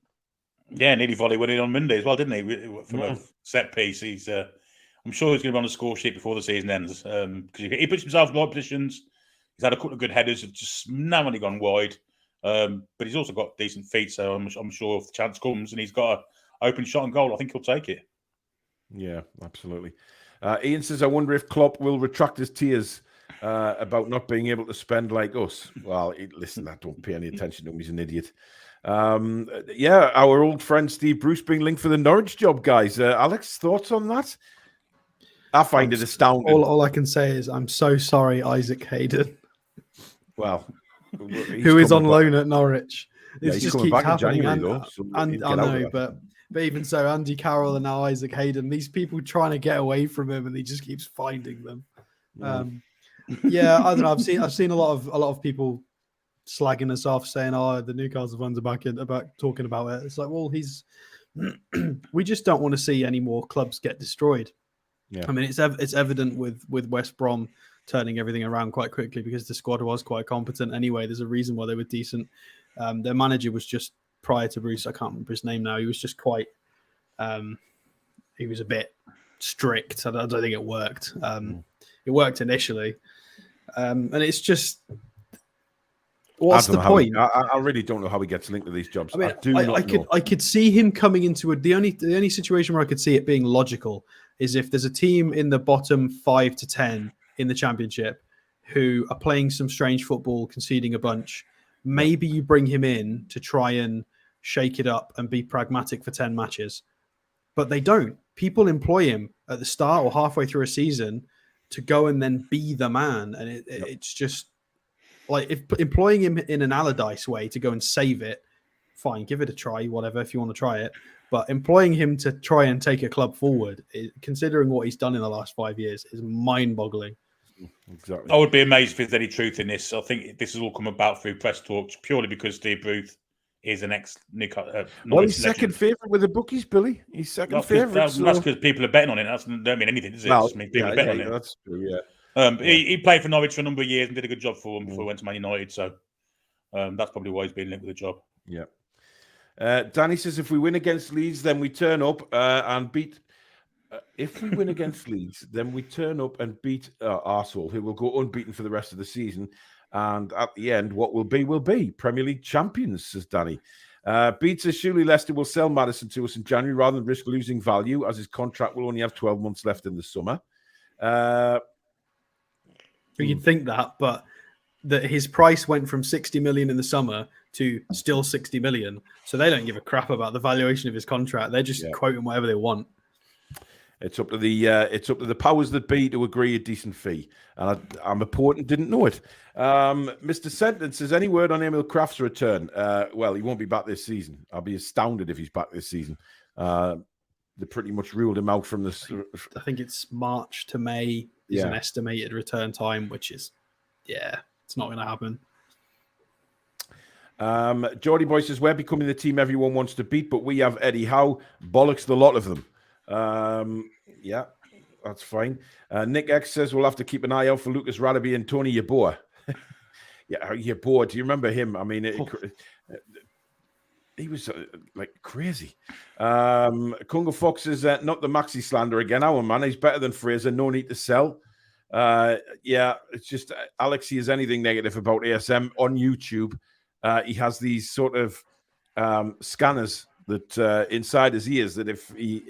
Yeah, nearly volley went in on Monday as well, didn't he? From a set piece. He's, I'm sure he's going to be on the score sheet before the season ends because he puts himself in the right positions. He's had a couple of good headers, just narrowly gone wide. But he's also got decent feet, so I'm sure if the chance comes and he's got an open shot and goal, I think he'll take it. Yeah, absolutely. Ian says, I wonder if Klopp will retract his tears about not being able to spend like us. Well, listen, I don't pay any attention to him. He's an idiot. Yeah, our old friend Steve Bruce being linked for the Norwich job, guys. Alex, thoughts on that? I find it astounding. All I can say is I'm so sorry, Isaac Hayden. Well, who is on loan at Norwich. This just keeps happening. January, though, so I know, but even so, Andy Carroll and now Isaac Hayden, these people trying to get away from him, and he just keeps finding them. Yeah, I don't know. I've seen a lot of people slagging us off, saying, "Oh, the Newcastle fans are back talking about it." It's like, well, we just don't want to see any more clubs get destroyed. Yeah. I mean, it's evident with West Brom turning everything around quite quickly because the squad was quite competent anyway. There's a reason why they were decent. Their manager was just, prior to Bruce, I can't remember his name now, he was just quite he was a bit strict. I don't think it worked. It worked initially, and it's just, what's the point? I really don't know how he gets linked to these jobs. I mean, I could see him coming into the only situation where I could see it being logical is if there's a team in the bottom 5 to 10 in the Championship who are playing some strange football, conceding a bunch. Maybe you bring him in to try and shake it up and be pragmatic for 10 matches. But they don't. People employ him at the start or halfway through a season to go and then be the man. And it's just like, if employing him in an Allardyce way to go and save it, fine, give it a try, whatever, if you want to try it. But employing him to try and take a club forward, considering what he's done in the last 5 years, is mind-boggling. Exactly. I would be amazed if there's any truth in this. I think this has all come about through press talks purely because Steve Bruce is an ex-Newcastle. Well, he's second favourite with the bookies, Billy. He's second favourite. That's because people are betting on it. That don't mean anything, does it? No, It just means people are betting on it. That's true, yeah. He played for Norwich for a number of years and did a good job for him before he went to Man United. So that's probably why he's been linked with the job. Yeah. Danny says, if we win against Leeds, then we turn up and beat... if we win against Leeds, then we turn up and beat Arsenal, who will go unbeaten for the rest of the season. And at the end, what will be Premier League champions, says Danny. Beat says, surely Leicester will sell Maddison to us in January rather than risk losing value, as his contract will only have 12 months left in the summer. You'd think that, but his price went from 60 million in the summer to still 60 million. So they don't give a crap about the valuation of his contract. They're just quoting whatever they want. It's up to the powers that be to agree a decent fee. And I'm a poet and didn't know it. Mr. Sentence says, any word on Emil Kraft's return? Well, he won't be back this season. I'll be astounded if he's back this season. They pretty much ruled him out from this. I think it's March to May is an estimated return time, which is, it's not going to happen. Geordie Boy says, we're becoming the team everyone wants to beat, but we have Eddie Howe. Bollocks the lot of them. Yeah, that's fine. Nick X says, we'll have to keep an eye out for Lucas Radaby and Tony Yeboah. Yeboah, do you remember him? I mean, he was like crazy. Kunga Fox is not the Maxi slander again. Our man, he's better than Fraser. No need to sell. It's just Alex, he has anything negative about ASM on YouTube. He has these sort of scanners that inside his ears that if the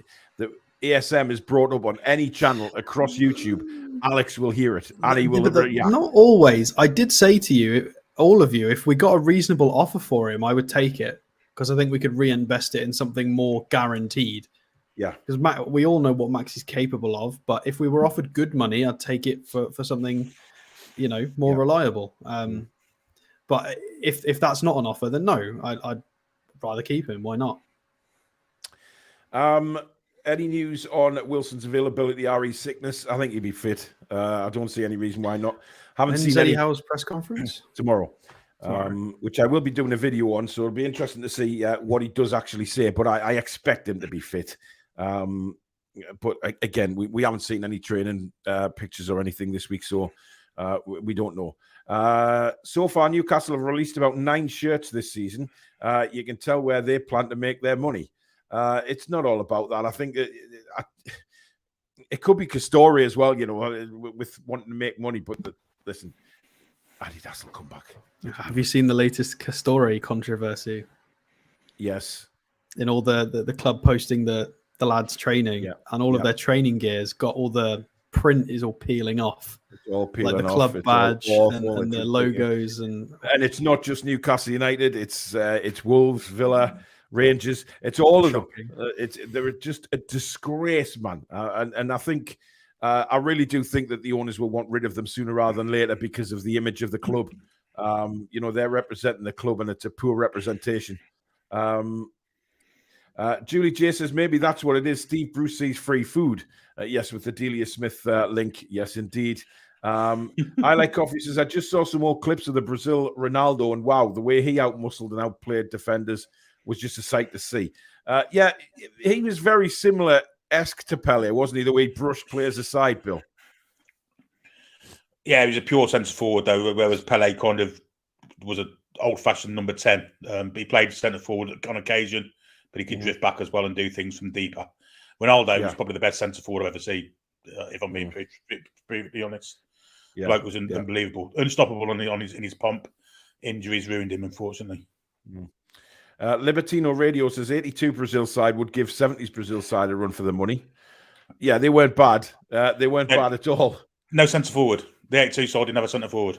ASM is brought up on any channel across YouTube, Alex will hear it and he will react. Not always. I did say to you, all of you, if we got a reasonable offer for him, I would take it because I think we could reinvest it in something more guaranteed. Yeah, because we all know what Max is capable of, but if we were offered good money, I'd take it for something, more reliable. But if that's not an offer, then no, I'd rather keep him. Why not? Any news on Wilson's availability, RE sickness? I think he'd be fit. I don't see any reason why not. Haven't seen Eddie Howe's press conference tomorrow. Which I will be doing a video on, so it'll be interesting to see what he does actually say. But I expect him to be fit. But again, we haven't seen any training pictures or anything this week, so we don't know. So far, Newcastle have released about 9 shirts this season. You can tell where they plan to make their money. It's not all about that. I think it could be Castori as well, with wanting to make money. But listen, Adidas will come back. Have you seen the latest Castore controversy? Yes. In all the club posting the lads training, and all of their training gears got all the print is all peeling off. It's all peeling like the off. club It's badge awful. and the logos and it's not just Newcastle United. It's Wolves, Villa, Rangers. It's all of them. They're just a disgrace, man. And I think I really do think that the owners will want rid of them sooner rather than later because of the image of the club. They're representing the club, and it's a poor representation. Julie J says maybe that's what it is. Steve Bruce sees free food. Yes, with the Delia Smith link. Yes, indeed. I like coffee says I just saw some more clips of the Brazil Ronaldo, and wow, the way he outmuscled and outplayed defenders was just a sight to see. He was very similar-esque to Pele, wasn't he? The way he brushed players aside, Bill. Yeah, he was a pure centre forward though, whereas Pele kind of was an old-fashioned number 10. He played centre forward on occasion, but he could drift back as well and do things from deeper. Ronaldo was probably the best centre forward I've ever seen, if I'm being pretty honest. Yeah. Bloke was unbelievable, unstoppable in his pomp. Injuries ruined him, unfortunately. Libertino Radio says 82 Brazil side would give 70s Brazil side a run for the money. Yeah, they weren't bad. They weren't bad at all. No centre forward. The 82 side didn't have a centre forward.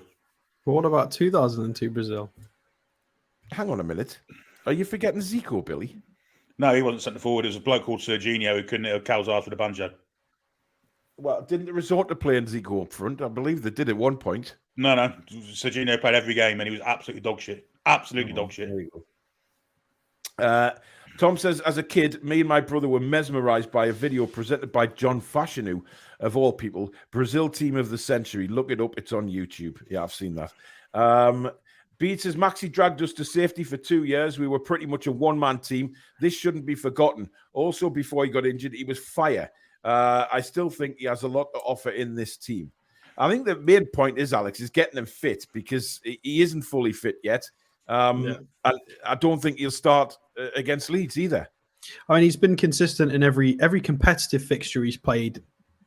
But what about 2002 Brazil? Hang on a minute. Are you forgetting Zico, Billy? No, he wasn't centre forward. It was a bloke called Serginho who couldn't hit a cow's arse with a banjo. Well, didn't they resort to playing Zico up front? I believe they did at one point. No. Serginho played every game and he was absolutely dog shit. Absolutely dog shit. There you go. Tom says, as a kid, me and my brother were mesmerised by a video presented by John Fashanu, of all people, Brazil team of the century. Look it up. It's on YouTube. Yeah, I've seen that. Beat says, Maxi dragged us to safety for 2 years. We were pretty much a one-man team. This shouldn't be forgotten. Also, before he got injured, he was fire. I still think he has a lot to offer in this team. I think the main point is, Alex, is getting him fit because he isn't fully fit yet. I don't think he'll start against Leeds either. I mean, he's been consistent in every competitive fixture he's played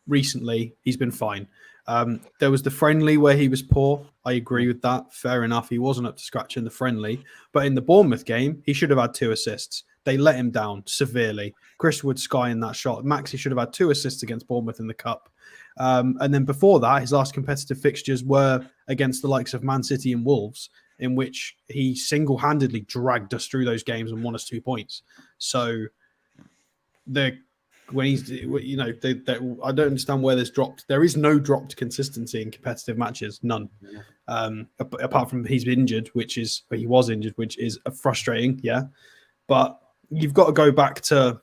recently. He's been fine. There was the friendly where he was poor. I agree with that. Fair enough. He wasn't up to scratch in the friendly. But in the Bournemouth game, he should have had 2 assists. They let him down severely. Chris Wood skying that shot. Maxi should have had 2 assists against Bournemouth in the Cup. And then before that, his last competitive fixtures were against the likes of Man City and Wolves, in which he single-handedly dragged us through those games and won us 2 points. So when he's, I don't understand where there's dropped. There is no dropped consistency in competitive matches, none. Apart from he was injured, which is frustrating. Yeah, but you've got to go back a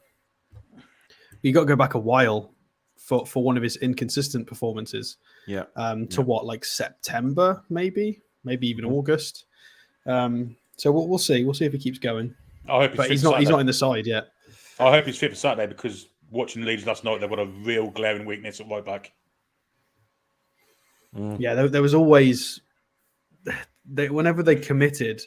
while for one of his inconsistent performances. Yeah. To what, like September, maybe even August. So we'll see. We'll see if he keeps going. I hope he's not in the side yet. I hope he's fit for Saturday because watching Leeds last night, they've got a real glaring weakness at right back. Yeah, there was always whenever they committed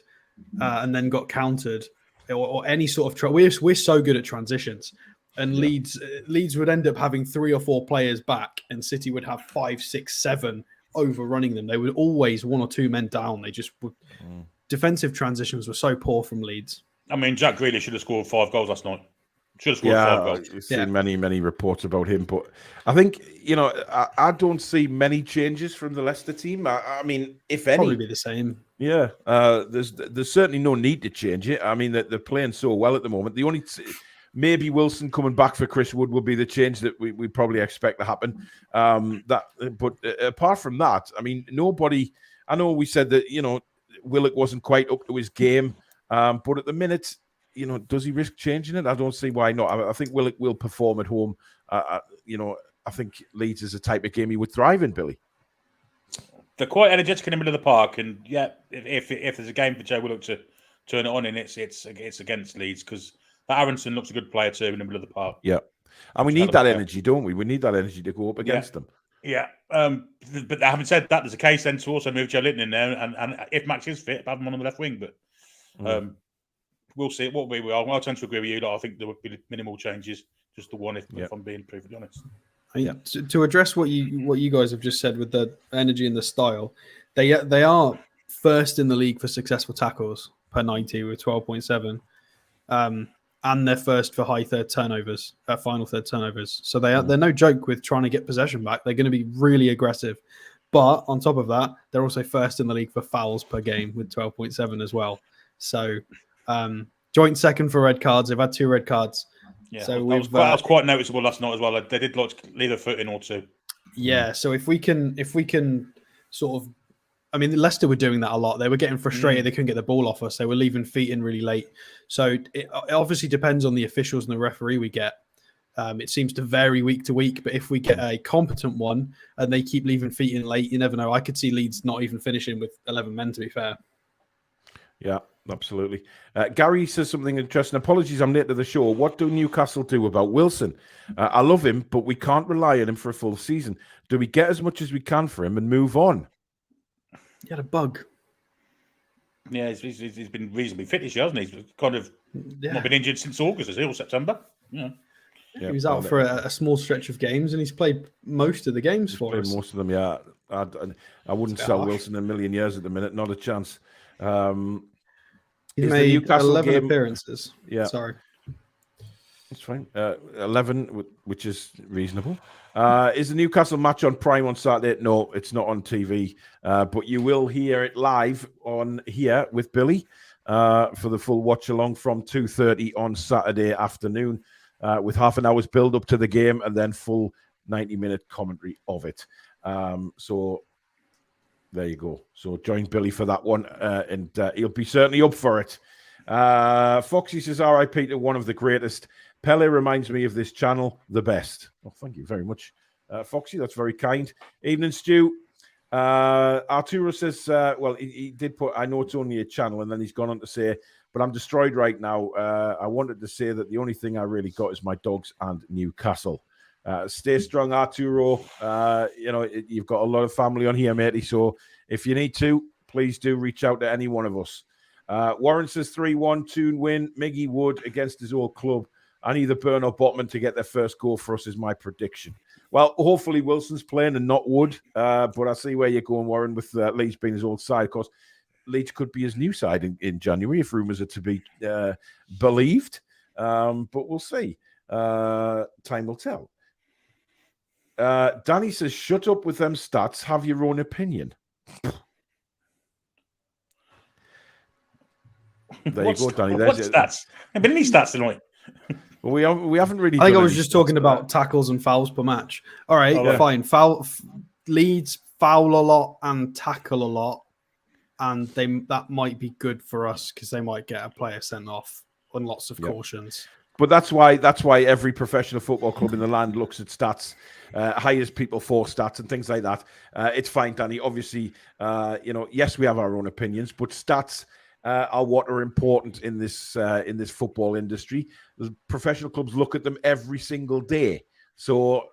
and then got countered or any sort of we're so good at transitions, and Leeds would end up having 3 or 4 players back, and City would have 5, 6, 7 overrunning them. They would always 1 or 2 men down. They just would. Defensive transitions were so poor from Leeds. I mean, Jack Grealish should have scored 5 goals last night. Should have scored 5 goals. You've seen many reports about him, but I think I don't see many changes from the Leicester team. I mean, if any, probably be the same. Yeah, there's certainly no need to change it. I mean, they're playing so well at the moment. The only maybe Wilson coming back for Chris Wood will be the change that we probably expect to happen. But apart from that, I mean, nobody. I know we said that Willock wasn't quite up to his game, but at the minute, does he risk changing it? I don't see why not. I think Willock will perform at home. I think Leeds is a type of game he would thrive in, Billy. They're quite energetic in the middle of the park, and if there's a game for Joe Willock to turn it on in, it's against Leeds because that Aronson looks a good player too in the middle of the park. Yeah, and we need that energy, don't we? We need that energy to go up against them. Yeah, but having said that, there's a case then to also move Joe Linton in there, and if Max is fit, have him on the left wing. But we'll see. What we will. I tend to agree with you. I think there would be minimal changes, just the one. If I'm being perfectly honest. To address what you guys have just said with the energy and the style, They are first in the league for successful tackles per 90 with 12.7. And they're first for high third turnovers, final third turnovers. So they're no joke with trying to get possession back. They're going to be really aggressive. But on top of that, they're also first in the league for fouls per game with 12.7 as well. So joint second for red cards. They've had 2 red cards. Yeah, so that was quite noticeable last night as well. They did like to leave a foot in or two. Yeah, so if we can sort of, I mean, Leicester were doing that a lot. They were getting frustrated. They couldn't get the ball off us. They were leaving feet in really late. So it obviously depends on the officials and the referee we get. It seems to vary week to week. But if we get a competent one and they keep leaving feet in late, you never know. I could see Leeds not even finishing with 11 men, to be fair. Yeah, absolutely. Gary says something interesting. Apologies, I'm late to the show. What do Newcastle do about Wilson? I love him, but we can't rely on him for a full season. Do we get as much as we can for him and move on? He had a bug. Yeah, he's been reasonably fit this year, hasn't he? He's kind of not been injured since August, is he, or September? Yeah. He was out for a small stretch of games, and he's played most of the games for us. Most of them, yeah. I wouldn't sell Wilson in a million years at the minute. Not a chance. He made 11 appearances. Yeah. Sorry. That's fine. 11, which is reasonable. Is the Newcastle match on Prime on Saturday? No, it's not on TV. But you will hear it live on here with Billy for the full watch along from 2:30 on Saturday afternoon with half an hour's build up to the game and then full 90-minute commentary of it. So there you go. So join Billy for that one and he'll be certainly up for it. Foxy says, RIP to one of the greatest. Pele reminds me of this channel, the best. Oh, thank you very much, Foxy. That's very kind. Evening, Stu. Arturo says, well, he did put, I know it's only a channel, and then he's gone on to say, but I'm destroyed right now. I wanted to say that the only thing I really got is my dogs and Newcastle. Stay strong, Arturo. You've got a lot of family on here, matey, so if you need to, please do reach out to any one of us. Warren says 3-1, Toon win. Miggy Wood against his old club. And either Burn or Botman to get their first goal for us is my prediction. Well, hopefully Wilson's playing and not Wood. But I see where you're going, Warren, with Leeds being his old side. Of course, Leeds could be his new side in January if rumours are to be believed. But we'll see. Time will tell. Danny says, shut up with them stats. Have your own opinion. There you go, Danny. What stats? There been any stats tonight? Well, we haven't really. I think I was just talking about tackles and fouls per match. All right, fine. Leeds foul a lot and tackle a lot, and that might be good for us because they might get a player sent off on lots of cautions. But that's why every professional football club in the land looks at stats, hires people for stats and things like that. It's fine, Danny. Obviously, yes, we have our own opinions, but stats are what are important in this football industry. The professional clubs look at them every single day. So, a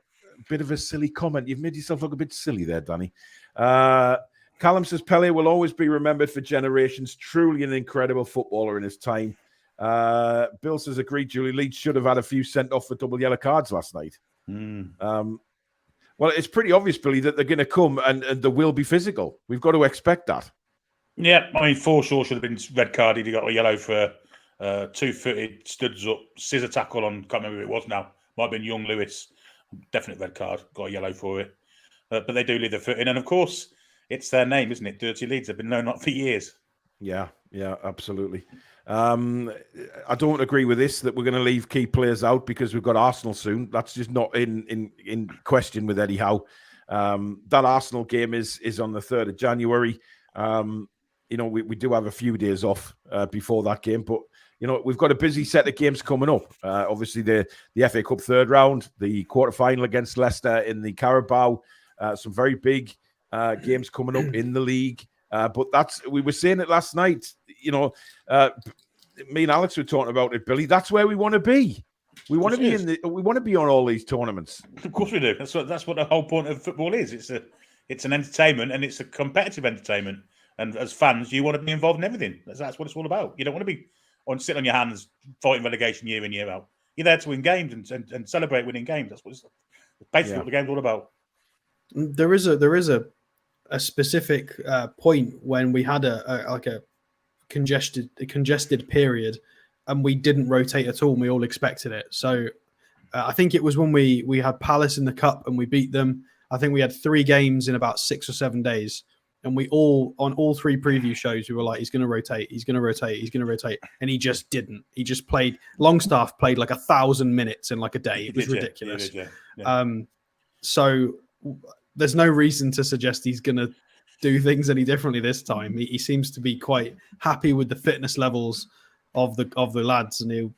bit of a silly comment. You've made yourself look a bit silly there, Danny. Callum says Pele will always be remembered for generations. Truly an incredible footballer in his time. Bill says, agreed, Julie. Leeds should have had a few sent off for double yellow cards last night. Well, it's pretty obvious, Billy, that they're going to come and they will be physical. We've got to expect that. Yeah, I mean, Forshaw should have been red carded. He got a yellow for two-footed, studs up, scissor tackle on, can't remember who it was now. Might have been Young Lewis. Definite red card. Got a yellow for it. But they do leave their foot in. And, of course, it's their name, isn't it? Dirty Leeds. They've been known that for years. Yeah, absolutely. I don't agree with this, that we're going to leave key players out because we've got Arsenal soon. That's just not in question with Eddie Howe. That Arsenal game is on the 3rd of January. We do have a few days off before that game, but we've got a busy set of games coming up. Obviously, the FA Cup third round, the quarterfinal against Leicester in the Carabao, some very big games coming up in the league. But we were saying it last night. Me and Alex were talking about it, Billy. That's where we want to be. We want to be we want to be on all these tournaments. Of course we do. That's what the whole point of football is. It's an entertainment and it's a competitive entertainment. And as fans, you want to be involved in everything. That's what it's all about. You don't want to be sitting on your hands fighting relegation year in, year out. You're there to win games and celebrate winning games. That's basically what the game's all about. There is a a specific point when we had a congested period, and we didn't rotate at all. And we all expected it. So I think it was when we had Palace in the cup and we beat them. I think we had 3 games in about 6 or 7 days. And we all, on all 3 preview shows, we were like, he's going to rotate, he's going to rotate, he's going to rotate. And he just didn't. He just played, Longstaff played like 1,000 minutes in like a day. It was ridiculous. So there's no reason to suggest he's going to do things any differently this time. He seems to be quite happy with the fitness levels of the lads, and he'll,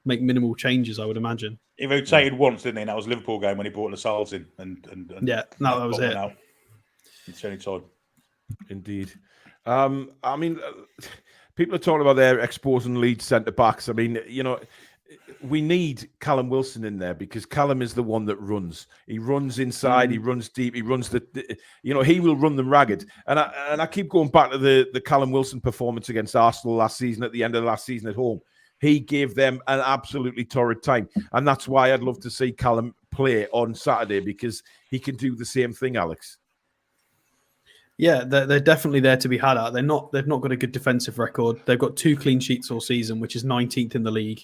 make minimal changes, I would imagine. He rotated once, didn't he? And that was Liverpool game when he brought Lascelles in. And that was it. It's any time. Indeed. I mean, people are talking about their exposing Leeds centre backs. I mean, we need Callum Wilson in there because Callum is the one that runs. He runs inside, he runs deep, he runs he will run them ragged. And I keep going back to the Callum Wilson performance against Arsenal last season, at the end of last season at home. He gave them an absolutely torrid time. And that's why I'd love to see Callum play on Saturday, because he can do the same thing, Alex. Yeah, they're definitely there to be had at. They've not got a good defensive record. They've got 2 clean sheets all season, which is 19th in the league.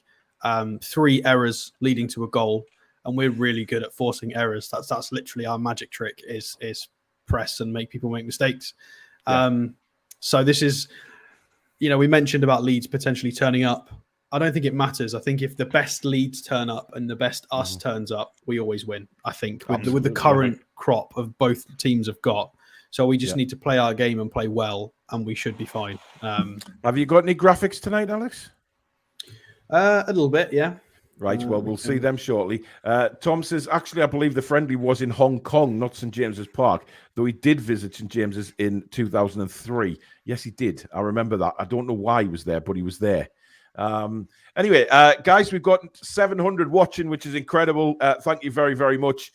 3 errors leading to a goal, and we're really good at forcing errors. That's literally our magic trick, is press and make people make mistakes. Yeah. So this is, we mentioned about Leeds potentially turning up. I don't think it matters. I think if the best Leeds turn up and the best us turns up, we always win. I think with the current crop of both teams have got. So we just need to play our game and play well, and we should be fine. Have you got any graphics tonight, Alex? A little bit, yeah. Right, well, we'll see them shortly. Tom says, actually, I believe the friendly was in Hong Kong, not St. James's Park, though he did visit St. James's in 2003. Yes, he did. I remember that. I don't know why he was there, but he was there. Anyway, guys, we've got 700 watching, which is incredible. Thank you very, very much.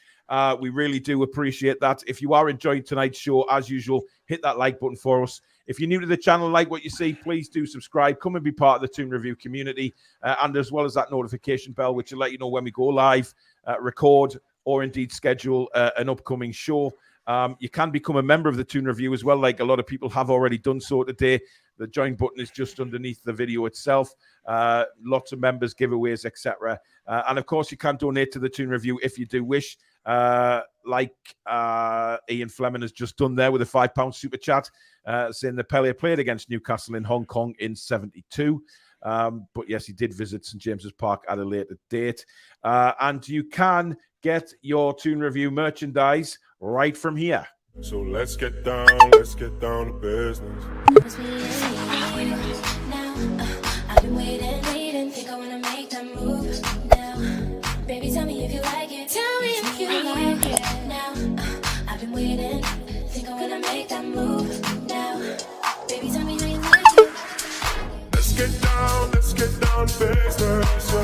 We really do appreciate that. If you are enjoying tonight's show, as usual, hit that like button for us. If you're new to the channel, like what you see, please do subscribe. Come and be part of the Toon Review community, and as well as that notification bell, which will let you know when we go live, record, or indeed schedule an upcoming show. You can become a member of the Toon Review as well, like a lot of people have already done so today. The join button is just underneath the video itself. Lots of members, giveaways, etc. And of course, you can donate to the Toon Review if you do wish. Like Ian Fleming has just done there with a £5 super chat, saying that Pele played against Newcastle in Hong Kong in 72. But yes, he did visit St. James's Park at a later date. And you can get your Toon Review merchandise right from here. So let's get down to business. I've been waiting, think I wanna make that move now. Baby, tell me if you like it. Tell me if you like it now. I've been waiting, think I wanna make that move now. Baby, tell me how you like it. Let's get down to business.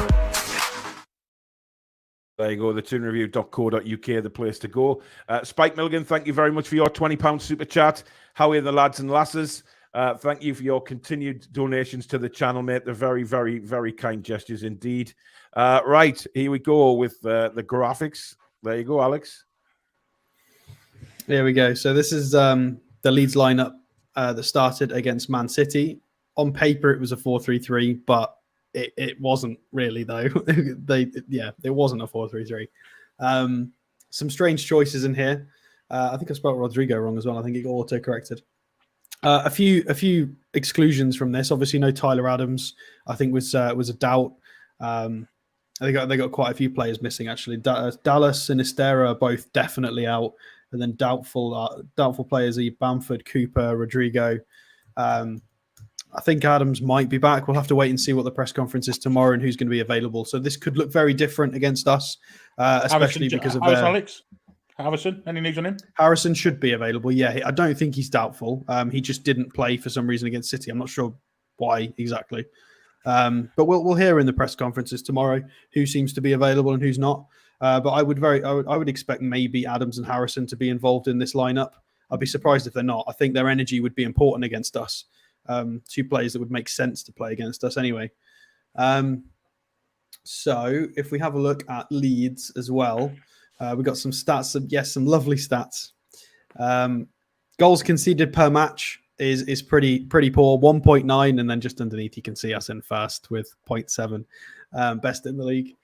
There you go, the toonreview.co.uk, the place to go. Spike Milligan, thank you very much for your £20 super chat. How are the lads and lasses? Thank you for your continued donations to the channel, mate. They're very, very, very kind gestures indeed. Right, here we go with the graphics. There you go, Alex. There we go. So this is the Leeds lineup that started against Man City. On paper, it was a 4-3-3, but it wasn't really, though. It wasn't a 4-3-3. Some strange choices in here. I think I spelled Rodrigo wrong as well. I think it got auto-corrected. A few exclusions from this. Obviously, no Tyler Adams. I think was a doubt. They got quite a few players missing actually. Dallas and Estera are both definitely out, and then doubtful players are Bamford, Cooper, Rodrigo. I think Adams might be back. We'll have to wait and see what the press conference is tomorrow and who's going to be available. So this could look very different against us, especially because of Alex. Harrison, any news on him? Harrison should be available. Yeah, I don't think he's doubtful. He just didn't play for some reason against City. I'm not sure why exactly. But we'll hear in the press conferences tomorrow who seems to be available and who's not. But I would expect maybe Adams and Harrison to be involved in this lineup. I'd be surprised if they're not. I think their energy would be important against us. 2 players that would make sense to play against us anyway. So if we have a look at Leeds as well, we've got some stats. Some lovely stats. Goals conceded per match is pretty poor, 1.9, and then just underneath you can see us in first with 0.7, best in the league.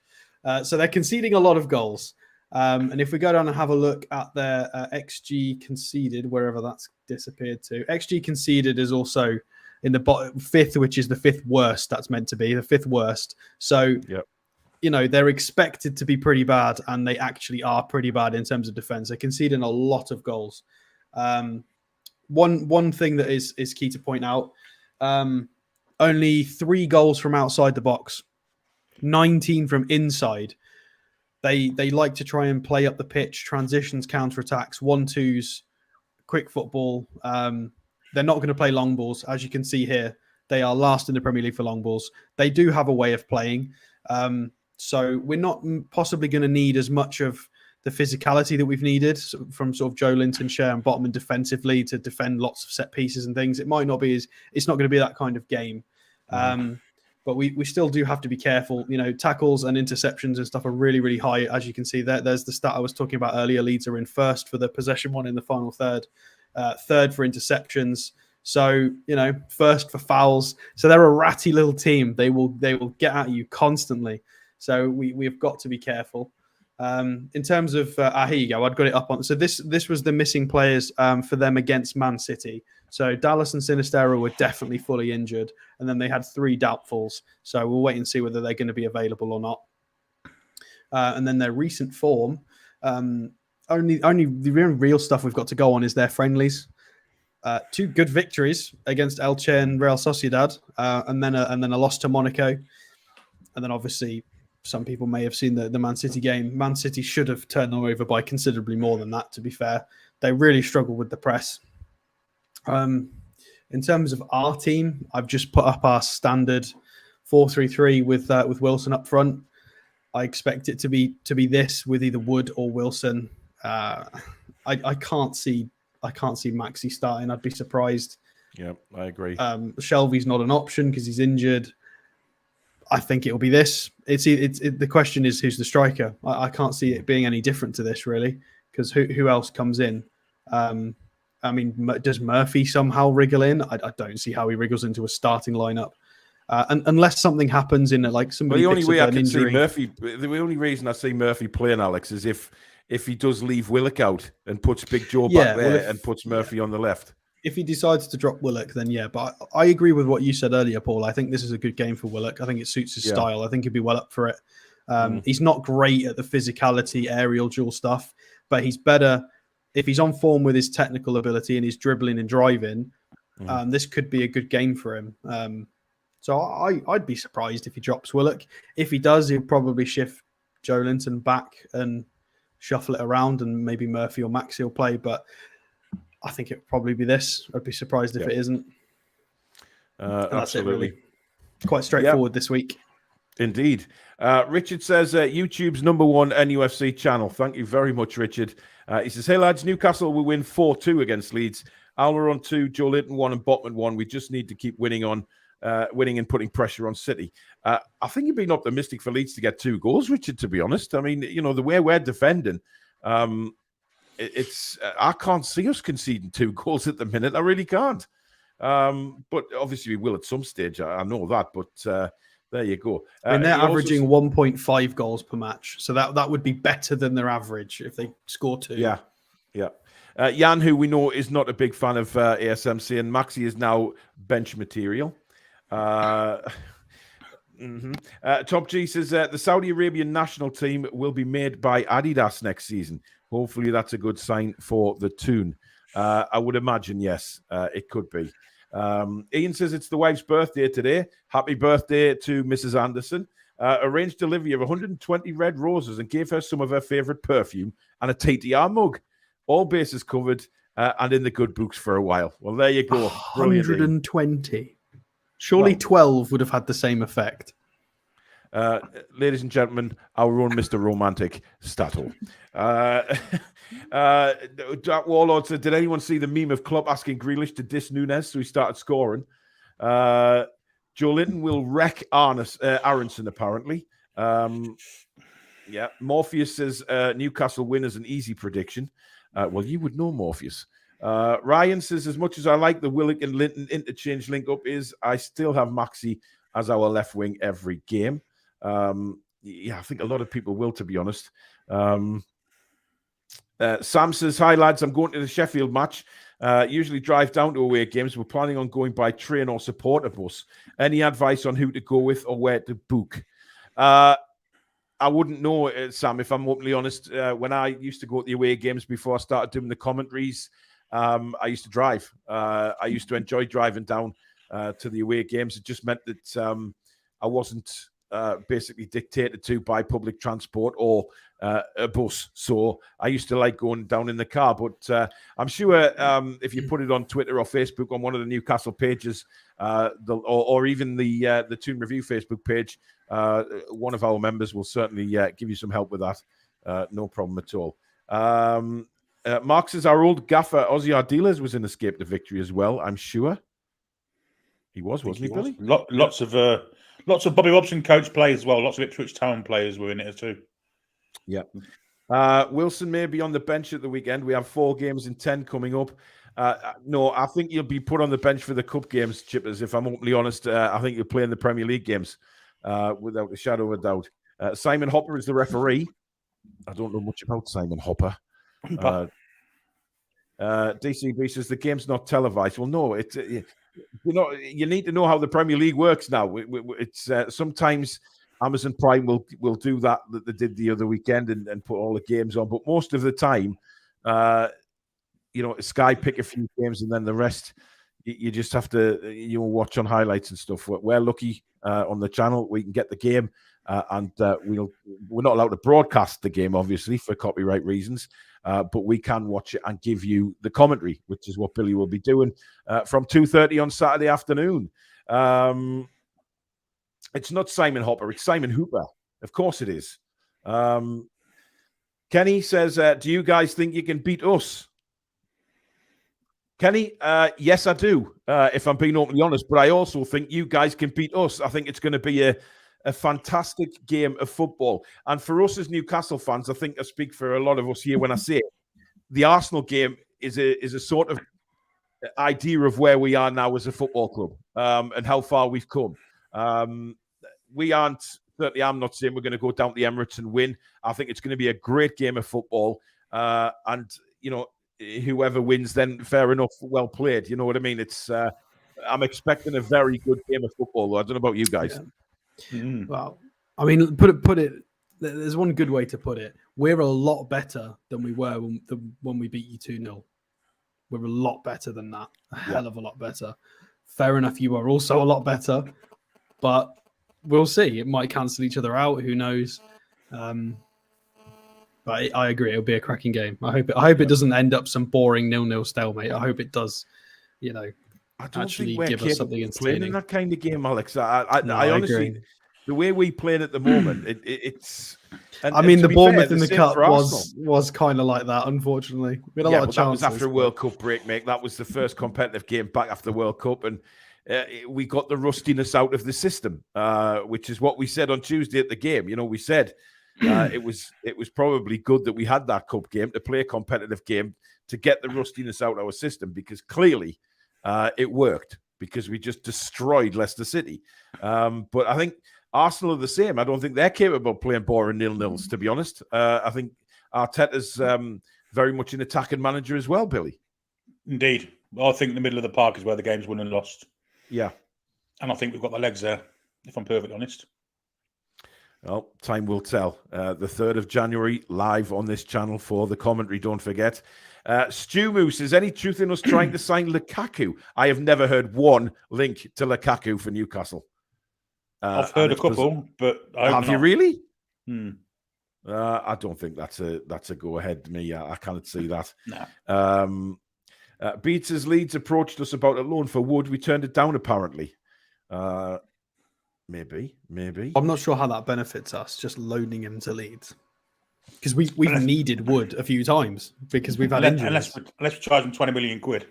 So they're conceding a lot of goals. And if we go down and have a look at their XG conceded, wherever that's disappeared to, XG conceded is also in the fifth, which is the fifth worst. That's meant to be the fifth worst. So, they're expected to be pretty bad, and they actually are pretty bad in terms of defense. They're conceding a lot of goals. One thing that is key to point out, only 3 goals from outside the box, 19 from inside. They like to try and play up the pitch, transitions, counterattacks, 1-2s, quick football. They're not going to play long balls. As you can see here, they are last in the Premier League for long balls. They do have a way of playing. So we're not possibly going to need as much of the physicality that we've needed from sort of Joe Linton, Share and Botman defensively to defend lots of set pieces and things. It might not be it's not going to be that kind of game. But we still do have to be careful. Tackles and interceptions and stuff are really, really high. As you can see there's the stat I was talking about earlier. Leeds are in first for the possession one in the final third, third for interceptions. So, first for fouls. So they're a ratty little team. They will get at you constantly. So we've got to be careful. In terms of, here you go. I'd got it up on. So this was the missing players for them against Man City. So Dallas and Sinistero were definitely fully injured, and then they had 3 doubtfuls. So we'll wait and see whether they're going to be available or not. And then their recent form, only the real stuff we've got to go on is their friendlies. 2 good victories against Elche and Real Sociedad, and then a loss to Monaco, and then obviously some people may have seen the Man City game. Man City should have turned them over by considerably more than that. To be fair, they really struggled with the press. In terms of our team, I've just put up our standard 4-3-3 with Wilson up front. I expect it to be this with either Wood or Wilson. I can't see Maxi starting. I'd be surprised. Yeah, I agree. Shelby's not an option because he's injured. I think it'll be this. The question is who's the striker. I can't see it being any different to this really, because who else comes in? Does Murphy somehow wriggle in? I don't see how he wriggles into a starting lineup, unless something happens in like somebody. Well, the only way I can injury. see Murphy, the only reason I see Murphy playing, Alex, is if he does leave Willock out and puts Big Joe back there and puts Murphy on the left. If he decides to drop Willock, then yeah. But I agree with what you said earlier, Paul. I think this is a good game for Willock. I think it suits his style. I think he'd be well up for it. He's not great at the physicality, aerial dual stuff, but he's better if he's on form with his technical ability and his dribbling and driving. This could be a good game for him. So I'd be surprised if he drops Willock. If he does, he'll probably shift Joe Linton back and shuffle it around, and maybe Murphy or Maxi will play. But I think it would probably be this. I'd be surprised if it isn't. That's absolutely. It, really. Quite straightforward this week. Indeed. Richard says, YouTube's #1 NUFC channel. Thank you very much, Richard. He says, hey, lads, Newcastle will win 4-2 against Leeds. Almer on 2, Joe Linton 1, and Botman 1. We just need to keep winning and putting pressure on City. I think you've been optimistic for Leeds to get 2 goals, Richard, to be honest. I mean, the way we're defending, I can't see us conceding 2 goals at the minute. I really can't. But obviously we will at some stage. I know that, but there you go. And they're averaging 1.5 goals per match. So that would be better than their average if they score 2. Yeah. Jan, who we know is not a big fan of ASMC, and Maxi is now bench material. Top G says the Saudi Arabian national team will be made by Adidas next season. Hopefully that's a good sign for the Toon. I would imagine, yes, it could be. Ian says it's the wife's birthday today. Happy birthday to Mrs. Anderson. Arranged delivery of 120 red roses and gave her some of her favourite perfume and a TTR mug. All bases covered and in the good books for a while. Well, there you go. 120. Surely 12 would have had the same effect. Ladies and gentlemen, our own Mr. Romantic, Stato. Jack Warlord said, did anyone see the meme of Klopp asking Grealish to diss Nunes so he started scoring? Joe Linton will wreck Aronson, apparently. Morpheus says Newcastle win is an easy prediction. Well, you would know, Morpheus. Ryan says, as much as I like the Willock and Linton interchange link up I still have Maxi as our left wing every game. I think a lot of people will, to be honest. Sam says, hi lads, I'm going to the Sheffield match. Usually drive down to away games. We're planning on going by train or supporter bus. Any advice on who to go with or where to book? I wouldn't know, Sam, if I'm openly honest. When I used to go to the away games before I started doing the commentaries, I used to drive. I used to enjoy driving down to the away games. It just meant that I wasn't basically dictated to by public transport or a bus. So I used to like going down in the car. But I'm sure if you put it on Twitter or Facebook on one of the Newcastle pages, or even the Toon Review Facebook page, one of our members will certainly give you some help with that. No problem at all. Mark says our old gaffer Ozzy Ardiles was in Escape to Victory as well. I'm sure he wasn't he, Billy? Lots of Bobby Robson coach players as well. Lots of Ipswich Town players were in it too. Yeah. Wilson may be on the bench at the weekend. We have 4 games in 10 coming up. No, I think you'll be put on the bench for the cup games, Chippers. If I'm openly honest, I think you'll play in the Premier League games without a shadow of a doubt. Simon Hopper is the referee. I don't know much about Simon Hopper. DCB says the game's not televised. Well, no, it's you need to know how the Premier League works now. It's sometimes Amazon Prime will do that they did the other weekend and put all the games on, but most of the time, Sky pick a few games and then the rest you just have to watch on highlights and stuff. We're lucky on the channel we can get the game. And we're not allowed to broadcast the game, obviously, for copyright reasons, but we can watch it and give you the commentary, which is what Billy will be doing from 2:30 on Saturday afternoon. It's not Simon Hopper, it's Simon Hooper. Of course it is. Kenny says, do you guys think you can beat us? Kenny, yes, I do, if I'm being openly honest, but I also think you guys can beat us. I think it's going to be a fantastic game of football. And for us as Newcastle fans, I think I speak for a lot of us here when I say it, the Arsenal game is a sort of idea of where we are now as a football club and how far we've come. Certainly I'm not saying we're going to go down to the Emirates and win. I think it's going to be a great game of football. And, whoever wins, then fair enough, well played. You know what I mean? It's I'm expecting a very good game of football, though. I don't know about you guys. Yeah. Well, I mean, put it. There's one good way to put it. We're a lot better than we were when we beat you 2-0. We're a lot better than that. A hell of a lot better. Fair enough, you are also a lot better, but we'll see. It might cancel each other out. Who knows? But I agree. It'll be a cracking game. I hope it doesn't end up some boring 0-0 stalemate. I hope it does. I don't actually think give us something entertaining. In that kind of game, Alex. I honestly agree. The way we playing at the moment, it's. The Bournemouth in the cup was kind of like that. Unfortunately, we had a lot of chances. That was after a World Cup break, mate. That was the first competitive game back after the World Cup, and we got the rustiness out of the system, which is what we said on Tuesday at the game. We said it was probably good that we had that cup game to play a competitive game to get the rustiness out of our system, because clearly. It worked because we just destroyed Leicester City. But I think Arsenal are the same. I don't think they're capable of playing boring 0-0s, to be honest. I think Arteta's very much an attacking manager as well, Billy. Indeed. I think the middle of the park is where the game's won and lost. Yeah. And I think we've got the legs there, if I'm perfectly honest. Well, time will tell. The 3rd of January, live on this channel for the commentary, don't forget. Stu Moose, is any truth in us trying to sign Lukaku? I have never heard one link to Lukaku for Newcastle. I've heard a couple, but have you really? I don't think that's a go ahead to me. I can't see that. No. Beats as Leeds approached us about a loan for Wood. We turned it down, apparently. Maybe. I'm not sure how that benefits us, just loaning him to Leeds. Because we've needed Wood a few times because we've had injuries. Unless we charge them 20 million quid.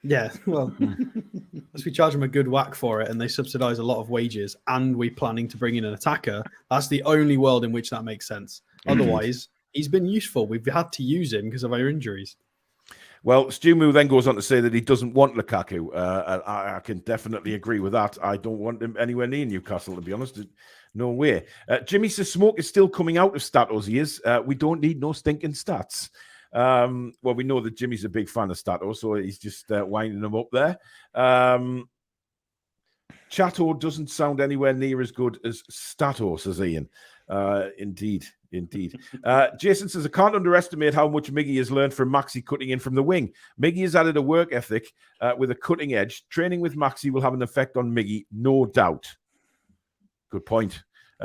Yeah, well, unless we charge them a good whack for it and they subsidise a lot of wages and we're planning to bring in an attacker, that's the only world in which that makes sense. Otherwise, he's been useful. We've had to use him because of our injuries. Well, Stu Moo then goes on to say that he doesn't want Lukaku. I can definitely agree with that. I don't want him anywhere near Newcastle, to be honest. No way. Jimmy says smoke is still coming out of Statos. He is. We don't need no stinking stats. Well, we know that Jimmy's a big fan of Statos, so he's just winding them up there. Chateau doesn't sound anywhere near as good as Stato, says Ian. Indeed. Jason says, I can't underestimate how much Miggy has learned from Maxi cutting in from the wing. Miggy has added a work ethic with a cutting edge. Training with Maxi will have an effect on Miggy, no doubt. Good point.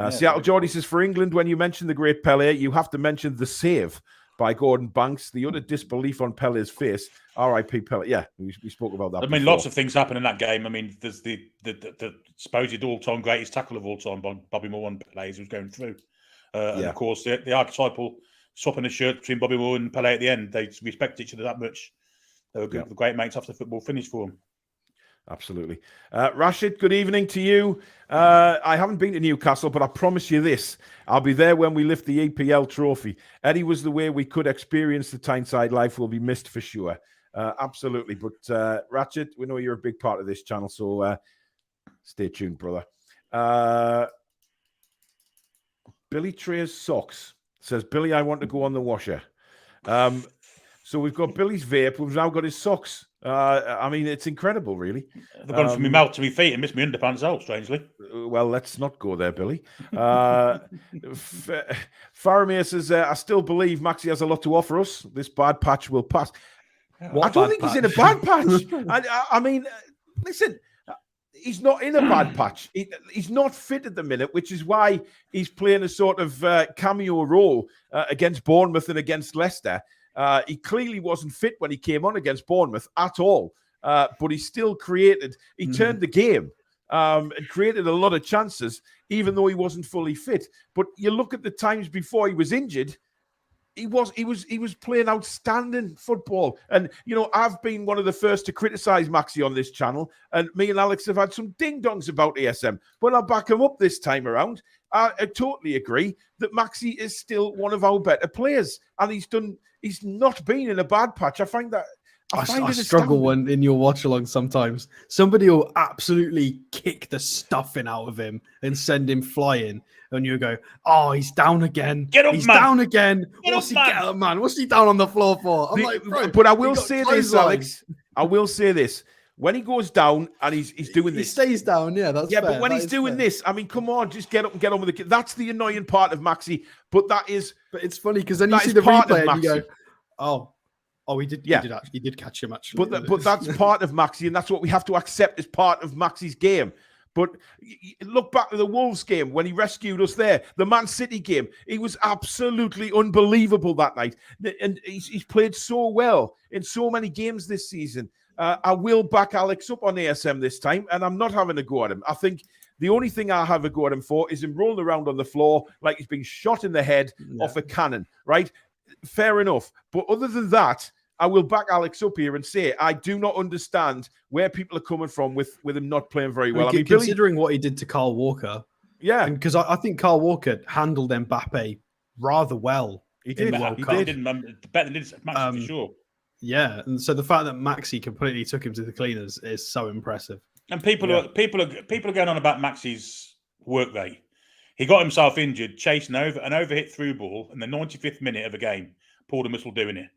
Seattle Geordie says, for England, when you mention the great Pele, you have to mention the save by Gordon Banks, the utter disbelief on Pele's face. R.I.P. Pele. Yeah, we spoke about that. I mean, lots of things happen in that game. I mean, there's the supposed all-time greatest tackle of all time by Bobby Moore and Pele as he was going through. And of course, the archetypal swapping the shirt between Bobby Moore and Pele at the end. They respect each other that much. They were good, the great mates after football finished for them. Absolutely. Rashid, good evening to you. I haven't been to Newcastle, but I promise you this. I'll be there when we lift the EPL trophy. Eddie was the way we could experience the Tyneside life. Will be missed for sure. Absolutely. But Ratchet, we know you're a big part of this channel, so stay tuned, brother. Billy Trey's socks says, Billy, I want to go on the washer. So we've got Billy's vape. We've now got his socks. I mean, it's incredible, really. They've gone from my mouth to my feet and missed my underpants out, strangely. Well, let's not go there, Billy. Faramir says, I still believe Maxi has a lot to offer us. This bad patch will pass. I don't think he's in a bad patch. I mean, listen, he's not in a bad patch. He's not fit at the minute, which is why he's playing a sort of cameo role against Bournemouth and against Leicester. He clearly wasn't fit when he came on against Bournemouth at all, but he still created. He turned the game and created a lot of chances, even though he wasn't fully fit. But you look at the times before he was injured. He was playing outstanding football. And, you know, I've been one of the first to criticize Maxi on this channel, and me and Alex have had some ding-dongs about ASM, but I'll back him up this time around. I totally agree that Maxi is still one of our better players, and he's not been in a bad patch. I find that I struggle when in your watch along sometimes. Somebody will absolutely kick the stuffing out of him and send him flying. And you go, oh, he's down again. Get up, he's man. Down again. Get up, man. What's he down on the floor for? I'm like, bro, but I will say this, Alex. I will say this. When he goes down and he's doing this. He stays down, yeah, that's fair. But when he's doing this, I mean, come on, just get up and get on with the kid. That's the annoying part of Maxi. But it's funny because then you see the replay and you go, oh, he did catch him actually. But that's part of Maxi, and that's what we have to accept as part of Maxi's game. But look back to the Wolves game when he rescued us there. The Man City game, he was absolutely unbelievable that night. And he's played so well in so many games this season. I will back Alex up on ASM this time, and I'm not having a go at him. I think the only thing I have a go at him for is him rolling around on the floor like he's being shot in the head off a cannon, right? Fair enough. But other than that, I will back Alex up here and say I do not understand where people are coming from with him not playing very well. I mean, considering what he did to Kyle Walker, because I think Kyle Walker handled Mbappe rather well. He did. Better than Maxi for sure. Yeah, and so the fact that Maxi completely took him to the cleaners is so impressive. And people are going on about Maxi's work rate. He got himself injured chasing an overhit through ball in the 95th minute of a game. Pulled a muscle doing it.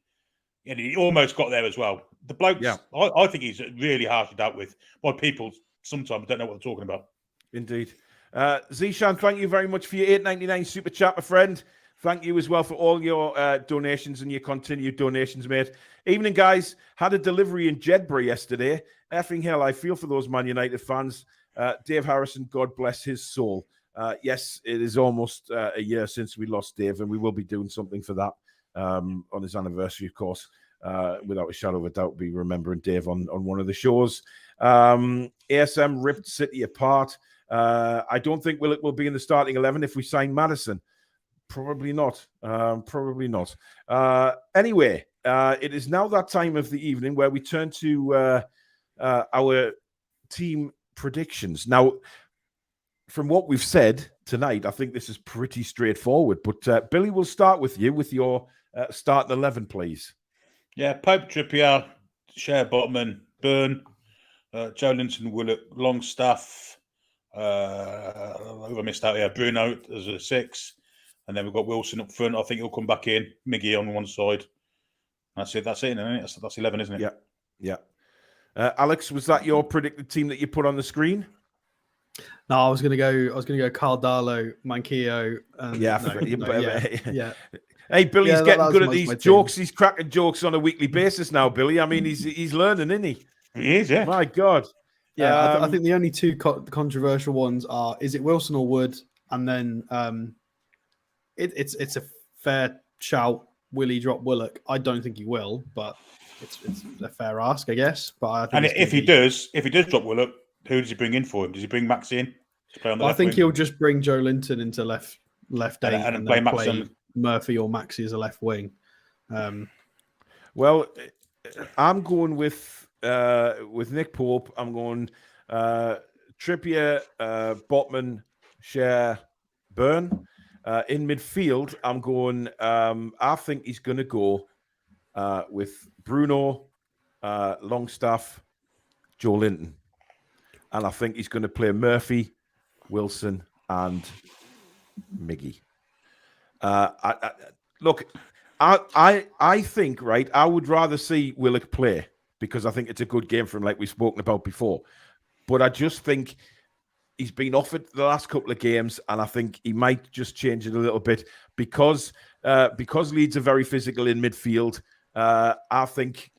And he almost got there as well. The bloke, I think he's really harshly dealt with by people sometimes don't know what they're talking about. Indeed. Zishan, thank you very much for your $8.99 super chat, my friend. Thank you as well for all your donations and your continued donations, mate. Evening, guys. Had a delivery in Jedburgh yesterday. Effing hell, I feel for those Man United fans. Dave Harrison, God bless his soul. Yes, it is almost a year since we lost Dave, and we will be doing something for that. On his anniversary, of course, without a shadow of a doubt, be remembering Dave on one of the shows. ASM ripped City apart. I don't think it will be in the starting 11 if we sign Maddison. Probably not. Anyway, it is now that time of the evening where we turn to our team predictions. Now, from what we've said tonight, I think this is pretty straightforward. But Billy, we'll start with you with your start 11, please. Yeah, Pope, Trippier, Share, Botman, Byrne, Joe Linton, Willock, Longstaff. Who I missed out here? Bruno as a 6. And then we've got Wilson up front. I think he'll come back in. Miggy on one side. That's it, isn't it? That's 11, isn't it? Yeah. Alex, was that your predicted team that you put on the screen? No, I was gonna go Carl Darlow, Manquillo, and yeah. Hey, Billy's getting good at these jokes. Team. He's cracking jokes on a weekly basis now, Billy. I mean, he's learning, isn't he? He is, yeah. My God. Yeah, I think the only two controversial ones are: is it Wilson or Wood? And then it's a fair shout. Will he drop Willock? I don't think he will, but it's a fair ask, I guess. But I think if he does drop Willock, who does he bring in for him? Does he bring Maxi in to play on the left think wing? he'll just bring Joe Linton into left eight and play Murphy or Maxi as a left wing. Well, I'm going with Nick Pope. I'm going Trippier, Botman, Share, Byrne. In midfield, I'm going. I think he's going to go with Bruno, Longstaff, Joe Linton, and I think he's going to play Murphy, Wilson, and Miggy. Look, I think, right, I would rather see Willock play because I think it's a good game for him, like we've spoken about before. But I just think he's been offered the last couple of games, and I think he might just change it a little bit because Leeds are very physical in midfield. I think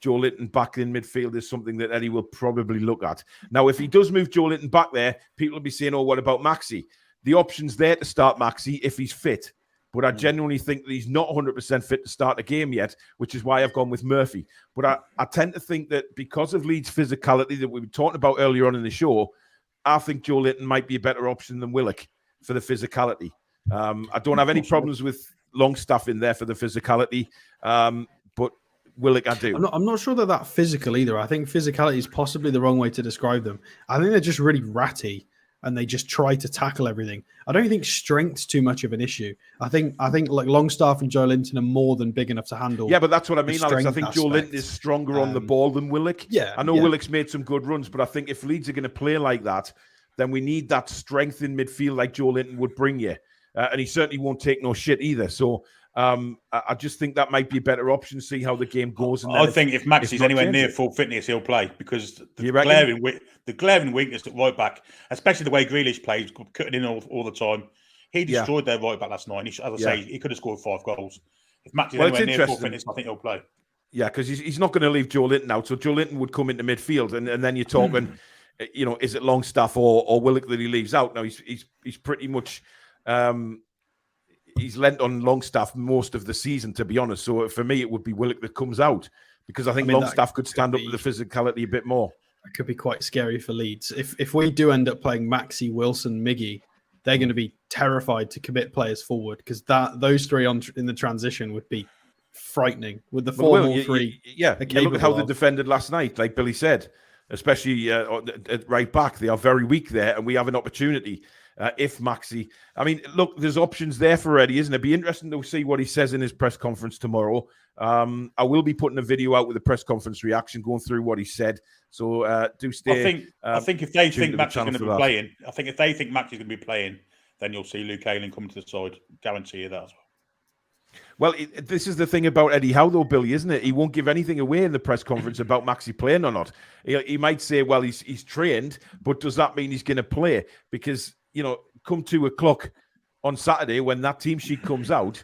Joe Linton back in midfield is something that Eddie will probably look at. Now, if he does move Joe Linton back there, people will be saying, oh, what about Maxi? The option's there to start Maxi if he's fit. But I genuinely think that he's not 100% fit to start a game yet, which is why I've gone with Murphy. But I tend to think that because of Leeds' physicality that we were talking about earlier on in the show, I think Joe Linton might be a better option than Willock for the physicality. I don't have any problems with Longstaff in there for the physicality, but Willock I do. I'm not sure they're that physical either. I think physicality is possibly the wrong way to describe them. I think they're just really ratty and they just try to tackle everything. I don't think strength's too much of an issue. I think like Longstaff and Joe Linton are more than big enough to handle. Yeah, but that's what I mean, Alex. I think Joe Linton is stronger on the ball than Willock. Yeah, I know Willock's made some good runs, but I think if Leeds are going to play like that, then we need that strength in midfield like Joe Linton would bring you. And he certainly won't take no shit either. So I just think that might be a better option, see how the game goes. And I think if Maxi's anywhere near full fitness, he'll play because the glaring weakness at right back, especially the way Grealish plays, cutting in all the time, he destroyed their right back last night. As I say, he could have scored 5 goals. If Maxi's anywhere near full fitness, I think he'll play. Yeah, because he's not going to leave Joe Linton out. So Joe Linton would come into midfield, and then you're talking, is it Longstaff or Willock that he leaves out? No, he's pretty much. He's lent on Longstaff most of the season, to be honest. So for me, it would be Willock that comes out because I think Longstaff could stand up to the physicality a bit more. It could be quite scary for Leeds. If we do end up playing Maxi, Wilson, Miggy, they're going to be terrified to commit players forward because those three in the transition would be frightening with the 4-3. You look at how they defended last night, like Billy said, especially at right back. They are very weak there, and we have an opportunity. If Maxi, I mean, look, there's options there for Eddie, isn't it? It'd be interesting to see what he says in his press conference tomorrow. I will be putting a video out with a press conference reaction, going through what he said. So do stay. I think if they think Maxi's going to be playing, then you'll see Luke Ayling come to the side. Guarantee you that as well. Well, this is the thing about Eddie Howe, though, Billy, isn't it? He won't give anything away in the press conference about Maxi playing or not. He might say, well, he's trained, but does that mean he's going to play? Because, come 2:00 on Saturday when that team sheet comes out,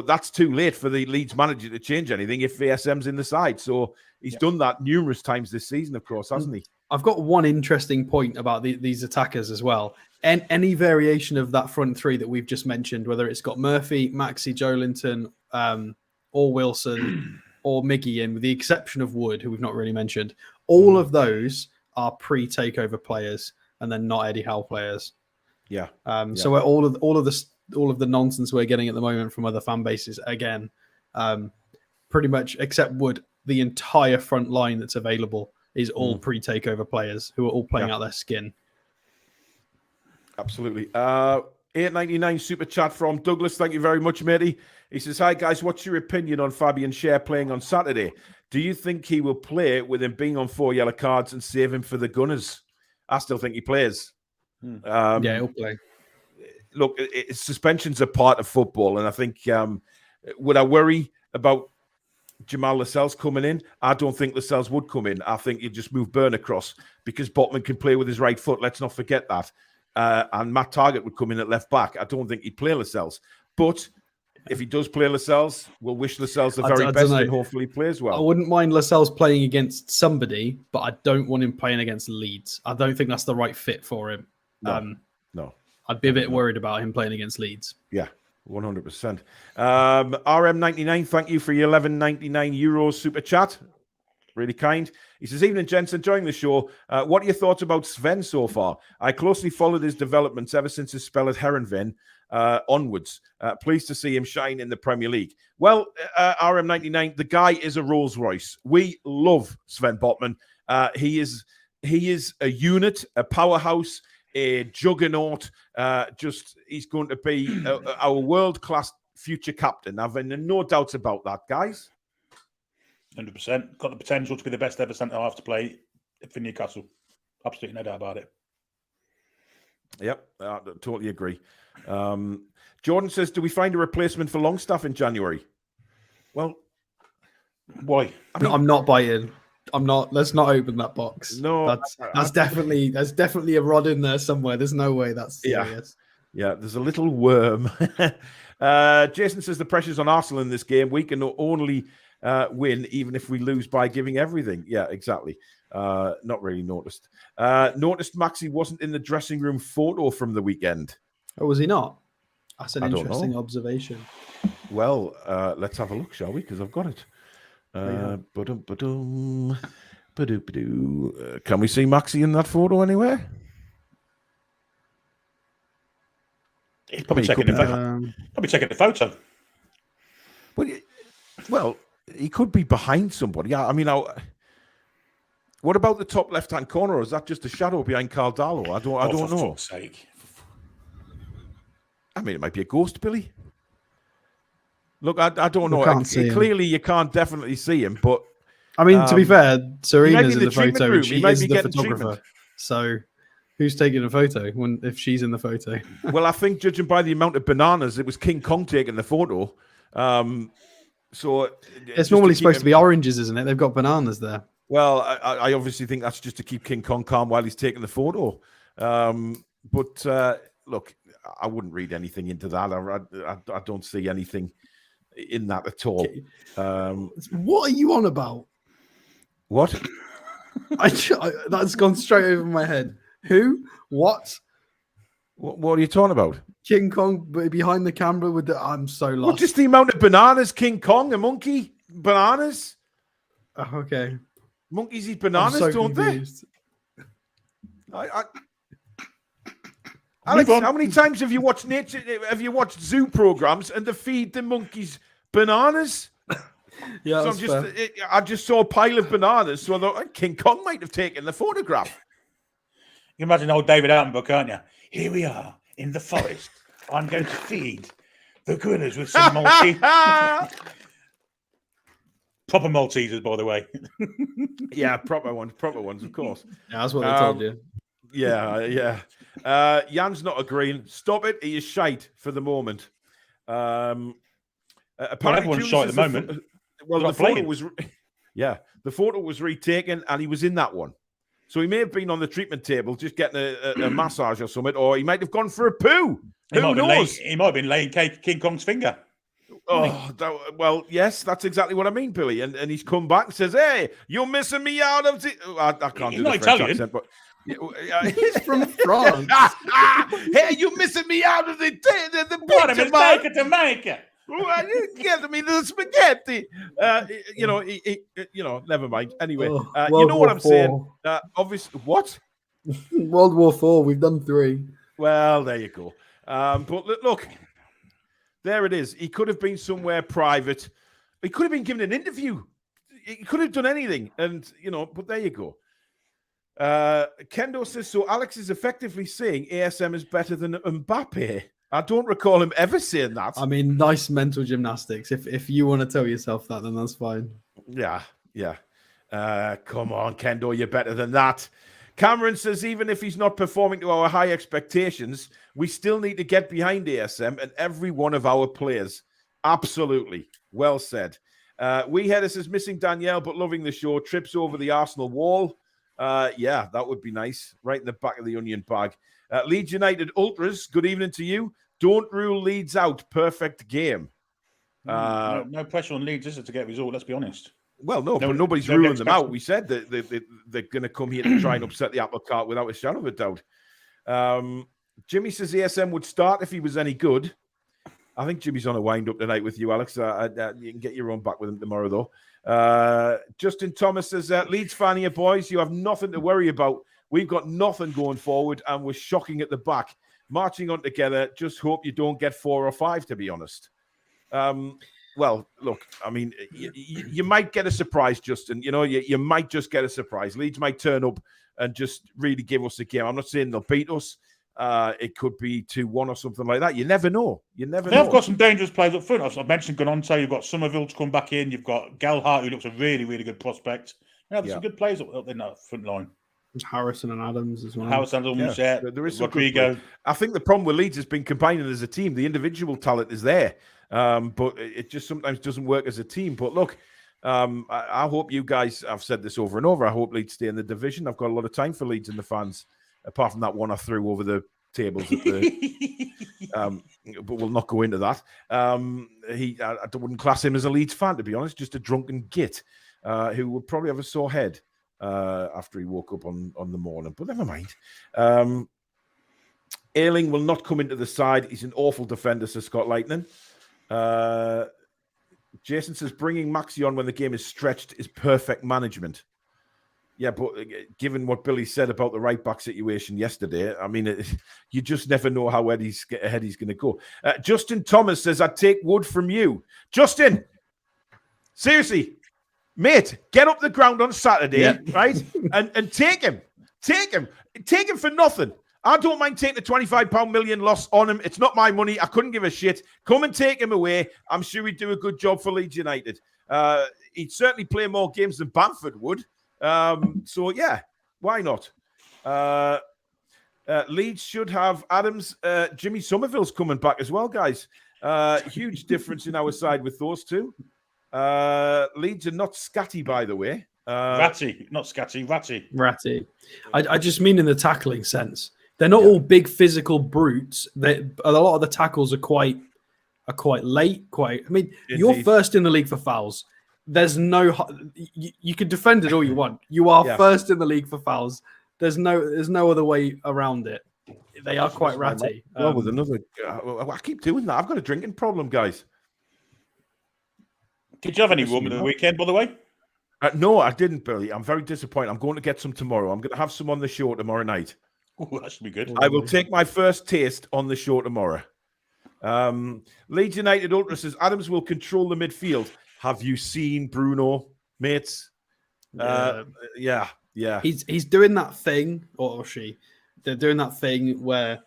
that's too late for the Leeds manager to change anything if VSM's in the side. So he's done that numerous times this season, of course, hasn't he? I've got one interesting point about these attackers as well. And any variation of that front three that we've just mentioned, whether it's got Murphy, Maxi, Joe Linton, or Wilson, or Miggy in, with the exception of Wood, who we've not really mentioned, all of those are pre-takeover players and then not Eddie Howe players. Yeah. So all of the nonsense we're getting at the moment from other fan bases, again, pretty much except Wood, the entire front line that's available is all pre-takeover players who are all playing out their skin. Absolutely. $8.99 super chat from Douglas. Thank you very much, matey. He says, hi, guys. What's your opinion on Fabian Schär playing on Saturday? Do you think he will play with him being on 4 yellow cards and save him for the Gunners? I still think he plays. Yeah, he'll play. Look, suspensions are part of football, and I think would I worry about Jamal Lascelles coming in? I don't think Lascelles would come in. I think you just move Byrne across because Botman can play with his right foot. Let's not forget that. And Matt Targett would come in at left back. I don't think he'd play Lascelles. But if he does play Lascelles, we'll wish Lascelles the very best and hopefully he plays well. I wouldn't mind Lascelles playing against somebody, but I don't want him playing against Leeds. I don't think that's the right fit for him. No. I'd be a bit worried about him playing against Leeds. Yeah, 100%. RM99, thank you for your €11.99 super chat. Really kind. He says, evening, gents, enjoying the show. What are your thoughts about Sven so far? I closely followed his developments ever since his spell at Heerenveen onwards. Pleased to see him shine in the Premier League. Well, RM99, the guy is a Rolls Royce. We love Sven Botman. He is a unit, a powerhouse, a juggernaut. He's going to be our world-class future captain. I've no doubts about that, guys. 100%. Got the potential to be the best ever centre-half to play for Newcastle. Absolutely no doubt about it. Yep, I totally agree. Jordan says, do we find a replacement for Longstaff in January? Well, why? I'm not biting. I'm not. Let's not open that box. No, that's definitely a rod in there somewhere. There's no way that's serious. Yeah, there's a little worm. Jason says the pressure's on Arsenal in this game. We can only win even if we lose by giving everything. Yeah, exactly. Not really noticed. Noticed Maxi wasn't in the dressing room photo from the weekend. Oh, was he not? That's an interesting observation. Well, let's have a look, shall we? Because I've got it. Can we see Maxi in that photo anywhere? He's probably checking the photo. Well, he could be behind somebody. I mean, what about the top left-hand corner? Or is that just a shadow behind Carl Darlow? I don't know. For fuck's sake. I mean, it might be a ghost, Billy. Look, I don't know. Clearly, you can't definitely see him, but I mean, to be fair, Serena's in the photo. Room. She is the photographer. Treatment. So, who's taking a photo if she's in the photo? Well, I think judging by the amount of bananas, it was King Kong taking the photo. So it's normally supposed to be oranges, isn't it? They've got bananas there. Well, I obviously think that's just to keep King Kong calm while he's taking the photo. But look, I wouldn't read anything into that. I don't see anything in that at all. What are you on about? What? That's gone straight over my head. Who? What are you talking about? King Kong behind the camera with the... I'm so lost. Well, just the amount of bananas, King Kong, a monkey, bananas. Okay. Monkeys eat bananas, don't confused. They? Alex, how many times have you watched zoo programs and they feed the monkeys bananas? Yeah, so I just saw a pile of bananas, so I thought King Kong might have taken the photograph. You imagine old David Attenborough, can't you? Here we are in the forest. I'm going to feed the Gunners with some Maltese. Proper Maltesers, by the way. Yeah, proper ones, of course. Yeah, that's what they told you. Yeah. Jan's not agreeing. Stop it. He is shite for the moment. Apparently, everyone's shite at the moment. Well, the photo was, the photo was retaken, and he was in that one. So he may have been on the treatment table, just getting a massage or something, or he might have gone for a poo. Who knows? He might have been laying King Kong's finger. Well, yes, that's exactly what I mean, Billy. And he's come back and says, "Hey, you're missing me out of the." I can't do the French accent, but. He's from France. Hey, you're missing me out of the picture, man. Jamaica. Get me the spaghetti. Never mind. Anyway, you know what I'm saying. Obviously, what? World War IV. We've done 3. Well, there you go. But look, there it is. He could have been somewhere private. He could have been given an interview. He could have done anything, and But there you go. Kendo says, so Alex is effectively saying ASM is better than Mbappe. I don't recall him ever saying that. I mean, nice mental gymnastics. If you want to tell yourself that, then that's fine. Yeah. Come on, Kendo, you're better than that. Cameron says, even if he's not performing to our high expectations, we still need to get behind ASM and every one of our players. Absolutely. Well said. We Header says, missing Danielle, but loving the show. Trips over the Arsenal wall. Yeah, that would be nice. Right in the back of the onion bag. Leeds United Ultras, good evening to you. Don't rule Leeds out. Perfect game. No pressure on Leeds, is it, to get a result? Let's be honest. Well, but nobody's ruling them out. We said that they're going to come here to try and upset the apple cart without a shadow of a doubt. Jimmy says ASM would start if he was any good. I think Jimmy's on a wind-up tonight with you, Alex. You can get your own back with him tomorrow, though. Justin Thomas says, Leeds fan here, boys. You have nothing to worry about. We've got nothing going forward, and we're shocking at the back. Marching on together. Just hope you don't get 4 or 5, to be honest. Well, look, I mean, you might get a surprise, Justin. You know, you might just get a surprise. Leeds might turn up and just really give us a game. I'm not saying they'll beat us. It could be 2-1 or something like that. You never know. They've got some dangerous players up front. I've mentioned Gononte. You've got Somerville to come back in. You've got Gelhardt, who looks a really, really good prospect. There's some good players up in that front line. There's Harrison and Adams as well. Harrison Adams, there is Rodrigo. I think the problem with Leeds has been combining as a team. The individual talent is there. But it just sometimes doesn't work as a team. But look, I hope you guys, I've said this over and over, I hope Leeds stay in the division. I've got a lot of time for Leeds and the fans, apart from that one I threw over the tables at the but we'll not go into that. I wouldn't class him as a Leeds fan, to be honest, just a drunken git who would probably have a sore head after he woke up on the morning. But never mind. Ayling will not come into the side. He's an awful defender, says Scott Lightning. Jason says bringing Maxi on when the game is stretched is perfect management. Yeah, but given what Billy said about the right back situation yesterday, I mean, you just never know how ahead he's going to go. Justin Thomas says, I'd take Wood from you. Justin, seriously, mate, get up the ground on Saturday, right? And take him. Take him for nothing. I don't mind taking the £25 million loss on him. It's not my money. I couldn't give a shit. Come and take him away. I'm sure he'd do a good job for Leeds United. He'd certainly play more games than Bamford would. So, yeah, why not? Leeds should have Adams. Jimmy Somerville's coming back as well, guys. Huge difference in our side with those two. Leeds are not scatty, by the way. Ratty, not scatty, Ratty. I just mean in the tackling sense. They're not all big physical brutes. A lot of the tackles are quite late. I mean, you're first in the league for fouls. There's no. You can defend it all you want. You are first in the league for fouls. There's no other way around it. They are quite ratty. With another, I keep doing that. I've got a drinking problem, guys. Did you have any rum in the weekend, by the way? No, I didn't, Billy. I'm very disappointed. I'm going to get some tomorrow. I'm going to have some on the show tomorrow night. Oh, that should be good. I will take my first taste on the show tomorrow. Leeds United Ultra says Adams will control the midfield. Have you seen Bruno, mates? Yeah. He's doing that thing, or she. They're doing that thing where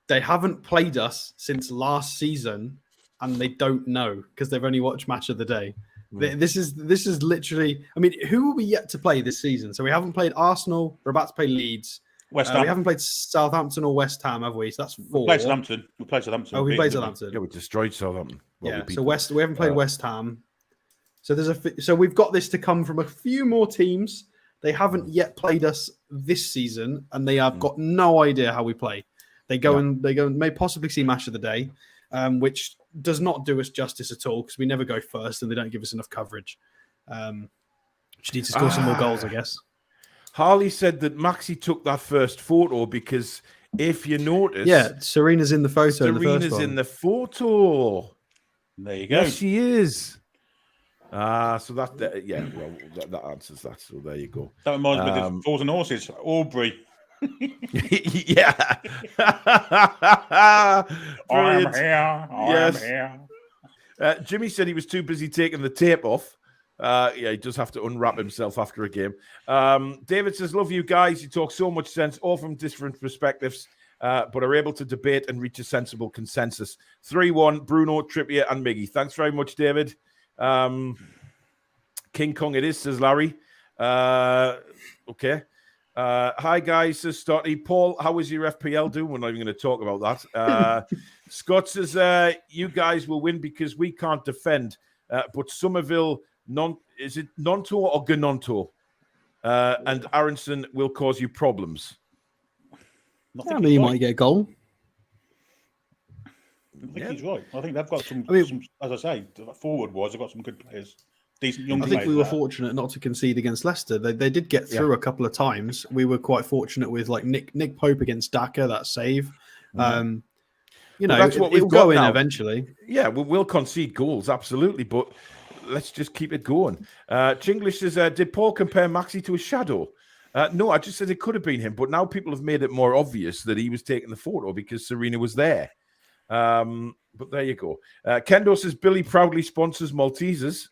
they haven't played us since last season, and they don't know because they've only watched Match of the Day. This is literally. I mean, who are we yet to play this season? So we haven't played Arsenal. We're about to play Leeds. West Ham. We haven't played Southampton or West Ham, have we? So that's 4. We played Southampton. Oh, we played Southampton. Yeah, we destroyed Southampton. Well, we haven't played West Ham. So we've got this to come from a few more teams. They haven't yet played us this season, and they have got no idea how we play. They go and may possibly see Match of the Day, which does not do us justice at all because we never go first and they don't give us enough coverage. Just need to score some more goals, I guess. Harley said that Maxi took that first photo because if you notice... Yeah, Serena's in the photo. Serena's in the photo. There you go. Yes, she is. So that answers that. So there you go. That reminds me of the Fours and Horses, Aubrey. Yeah. I'm here. Jimmy said he was too busy taking the tape off. He does have to unwrap himself after a game. David says, love you guys. You talk so much sense, all from different perspectives. but are able to debate and reach a sensible consensus. 3-1, Bruno, Trippier, and Miggy. Thanks very much, David. King Kong it is, says Larry. Okay. Hi, guys, says Stotty. Paul, how is your FPL doing? We're not even going to talk about that. Scott says, you guys will win because we can't defend. But Somerville, is it Nonto or Gnonto? And Aronson will cause you problems. I mean, you might get a goal. I think he's right. I think they've got some, as I say, forward-wise, they've got some good players. Decent young players. I think we were fortunate not to concede against Leicester. They did get through a couple of times. We were quite fortunate with like Nick Pope against Daka, that save. That's what we've it'll got go in now. Eventually. Yeah, we'll concede goals, absolutely, but let's just keep it going. Chinglish says, did Paul compare Maxi to a shadow? No, I just said it could have been him, but now people have made it more obvious that he was taking the photo because Serena was there. But there you go. Kendo says, Billy proudly sponsors Maltesers.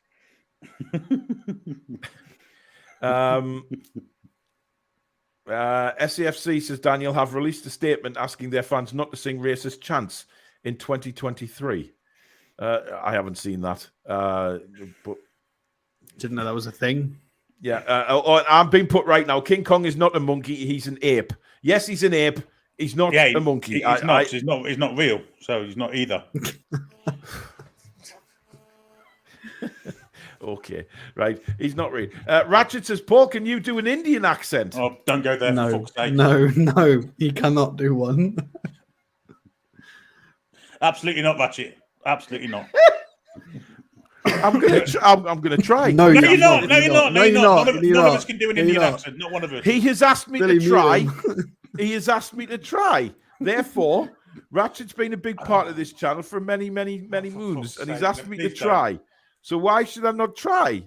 SAFC says, Daniel have released a statement asking their fans not to sing racist chants in 2023. I haven't seen that, but didn't know that was a thing. Yeah, I'm being put right now. King Kong is not a monkey; he's an ape. Yes, he's an ape. He's not a monkey. He's not real, so he's not either. Okay, right. He's not real. Ratchet says, Paul, can you do an Indian accent? Oh, don't go there, for fuck's sake. No, he cannot do one. Absolutely not, Ratchet. Absolutely not. I'm gonna try. No, you're not. None of us can do an Indian accent. Not one of us. He has asked me to try. He has asked me to try. Therefore, Ratchet's been a big part of this channel for many, many, many moons, and he's asked me to try. So why should I not try?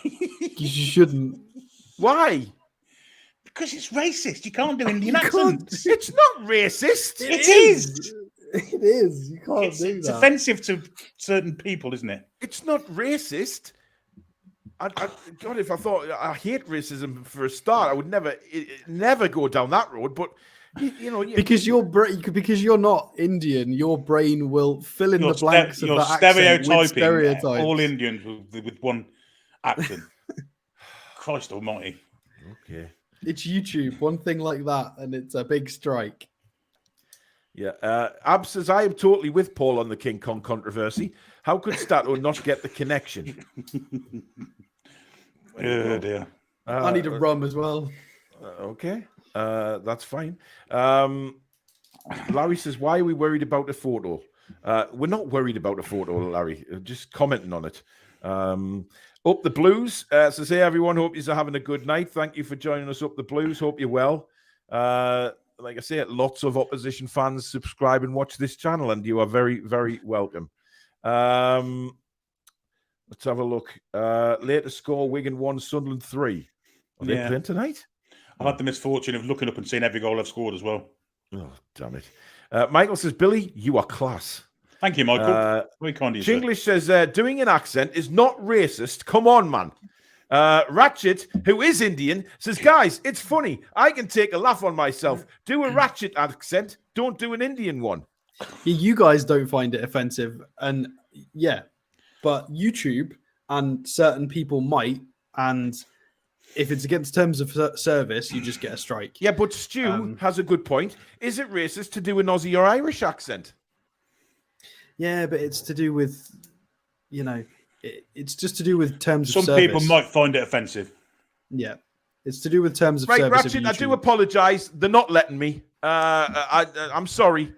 You shouldn't. Why? Because it's racist. You can't do Indian accents. It's not racist. It is. It is. You can't do that. It's offensive to certain people, isn't it? It's not racist. God, if I thought I hate racism for a start, I would never go down that road. But because you're not Indian, your brain will fill in the blanks of that accent with stereotypes. All Indians with one accent. Christ Almighty. Okay. It's YouTube, one thing like that, and it's a big strike. Yeah. Ab says, I am totally with Paul on the King Kong controversy. How could Stato not get the connection? Oh, dear. I need a rum as well. Okay. That's fine. Larry says, why are we worried about the photo? We're not worried about the photo, Larry. Just commenting on it. Up the Blues says, hey, everyone. Hope you're having a good night. Thank you for joining us, Up the Blues. Hope you're well. Like I say, lots of opposition fans subscribe and watch this channel, and you are very, very welcome. Let's have a look. Latest score, Wigan 1, Sunderland 3. Are they playing tonight? I've had the misfortune of looking up and seeing every goal I've scored as well. Oh, damn it. Michael says, Billy, you are class. Thank you, Michael. Very kind of you, Chinglish says, doing an accent is not racist. Come on, man. Ratchet, who is Indian, says, guys, it's funny. I can take a laugh on myself. Do a Ratchet accent. Don't do an Indian one. You guys don't find it offensive. And but YouTube and certain people might. And if it's against terms of service, you just get a strike. Yeah, but Stu has a good point. Is it racist to do an Aussie or Irish accent? Yeah, but it's to do with, it's just to do with terms of service. Some people might find it offensive. Yeah. It's to do with terms of service. Right, Ratchet, I do apologise. They're not letting me. I'm sorry.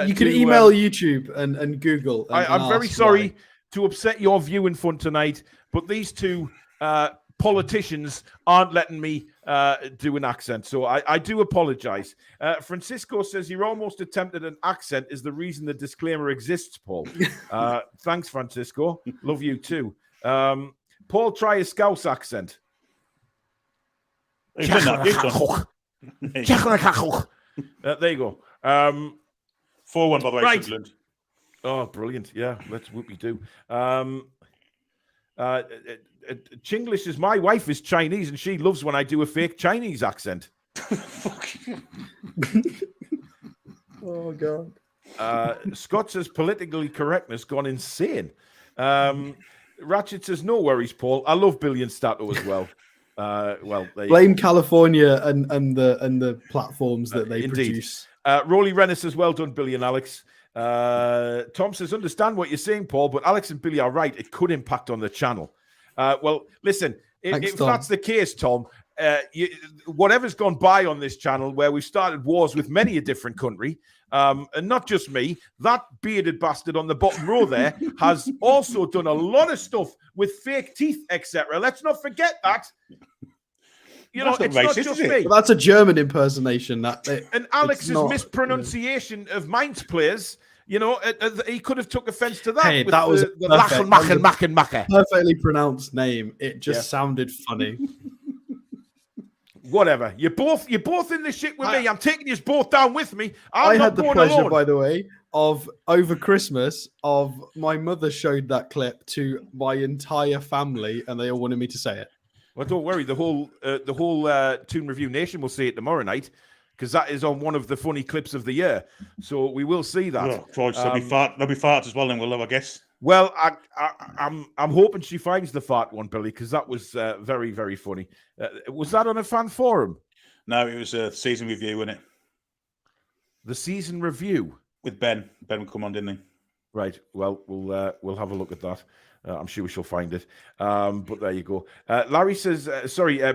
You can email YouTube and Google. I'm very sorry to upset your viewing fun tonight, but these two politicians aren't letting me do an accent, so I do apologise. Francisco says, you're almost attempted an accent is the reason the disclaimer exists, Paul. Thanks, Francisco. Love you too. Paul, try a Scouse accent. There you go. 4-1, by the way, right. Sunderland. Oh, brilliant. Yeah, let's whoopie do. Chinglish says, my wife is Chinese and she loves when I do a fake Chinese accent. Oh God. Scott says politically correctness gone insane. Ratchet says no worries, Paul. I love Billy and Stato as well. Well, blame California and the platforms that they produce. Rolly Renner says well done, Billy and Alex. Tom says understand what you're saying, Paul, but Alex and Billy are right. It could impact on the channel. Well, listen, if that's the case, Tom, whatever's gone by on this channel where we've started wars with many a different country, and not just me, that bearded bastard on the bottom row there has also done a lot of stuff with fake teeth, etc. Let's not forget that. It's racist, not just me. Well, that's a German impersonation. And Alex's mispronunciation of Mainz players, he could have took offense to that. Hey, that was the Machen. Perfectly pronounced name. It just sounded funny. Whatever. You're both in this shit with me. I'm taking you both down with me. I had the pleasure, by the way, of over Christmas of my mother showed that clip to my entire family, and they all wanted me to say it. Well, don't worry. The whole Toon Review Nation will see it tomorrow night because that is on one of the funny clips of the year. So we will see that. Oh, Christ, there'll be farts as well, then, will I guess. Well, I'm hoping she finds the fart one, Billy, because that was very, very funny. Was that on a fan forum? No, it was a season review, wasn't it? The season review with Ben. Ben would come on, didn't he? Right. Well, we'll have a look at that. I'm sure we shall find it. But there you go. Larry says,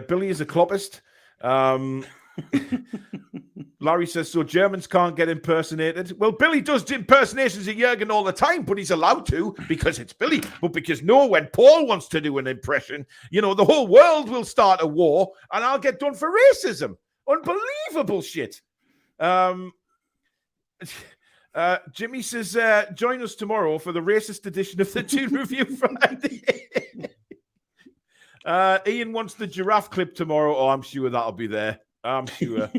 Billy is a Kloppist. Larry says, so Germans can't get impersonated. Well, Billy does impersonations of Jurgen all the time, but he's allowed to because it's Billy. But because when Paul wants to do an impression, the whole world will start a war and I'll get done for racism. Unbelievable shit. Jimmy says, join us tomorrow for the racist edition of the Toon Review Friday. Ian wants the giraffe clip tomorrow. Oh, I'm sure that'll be there. I'm sure.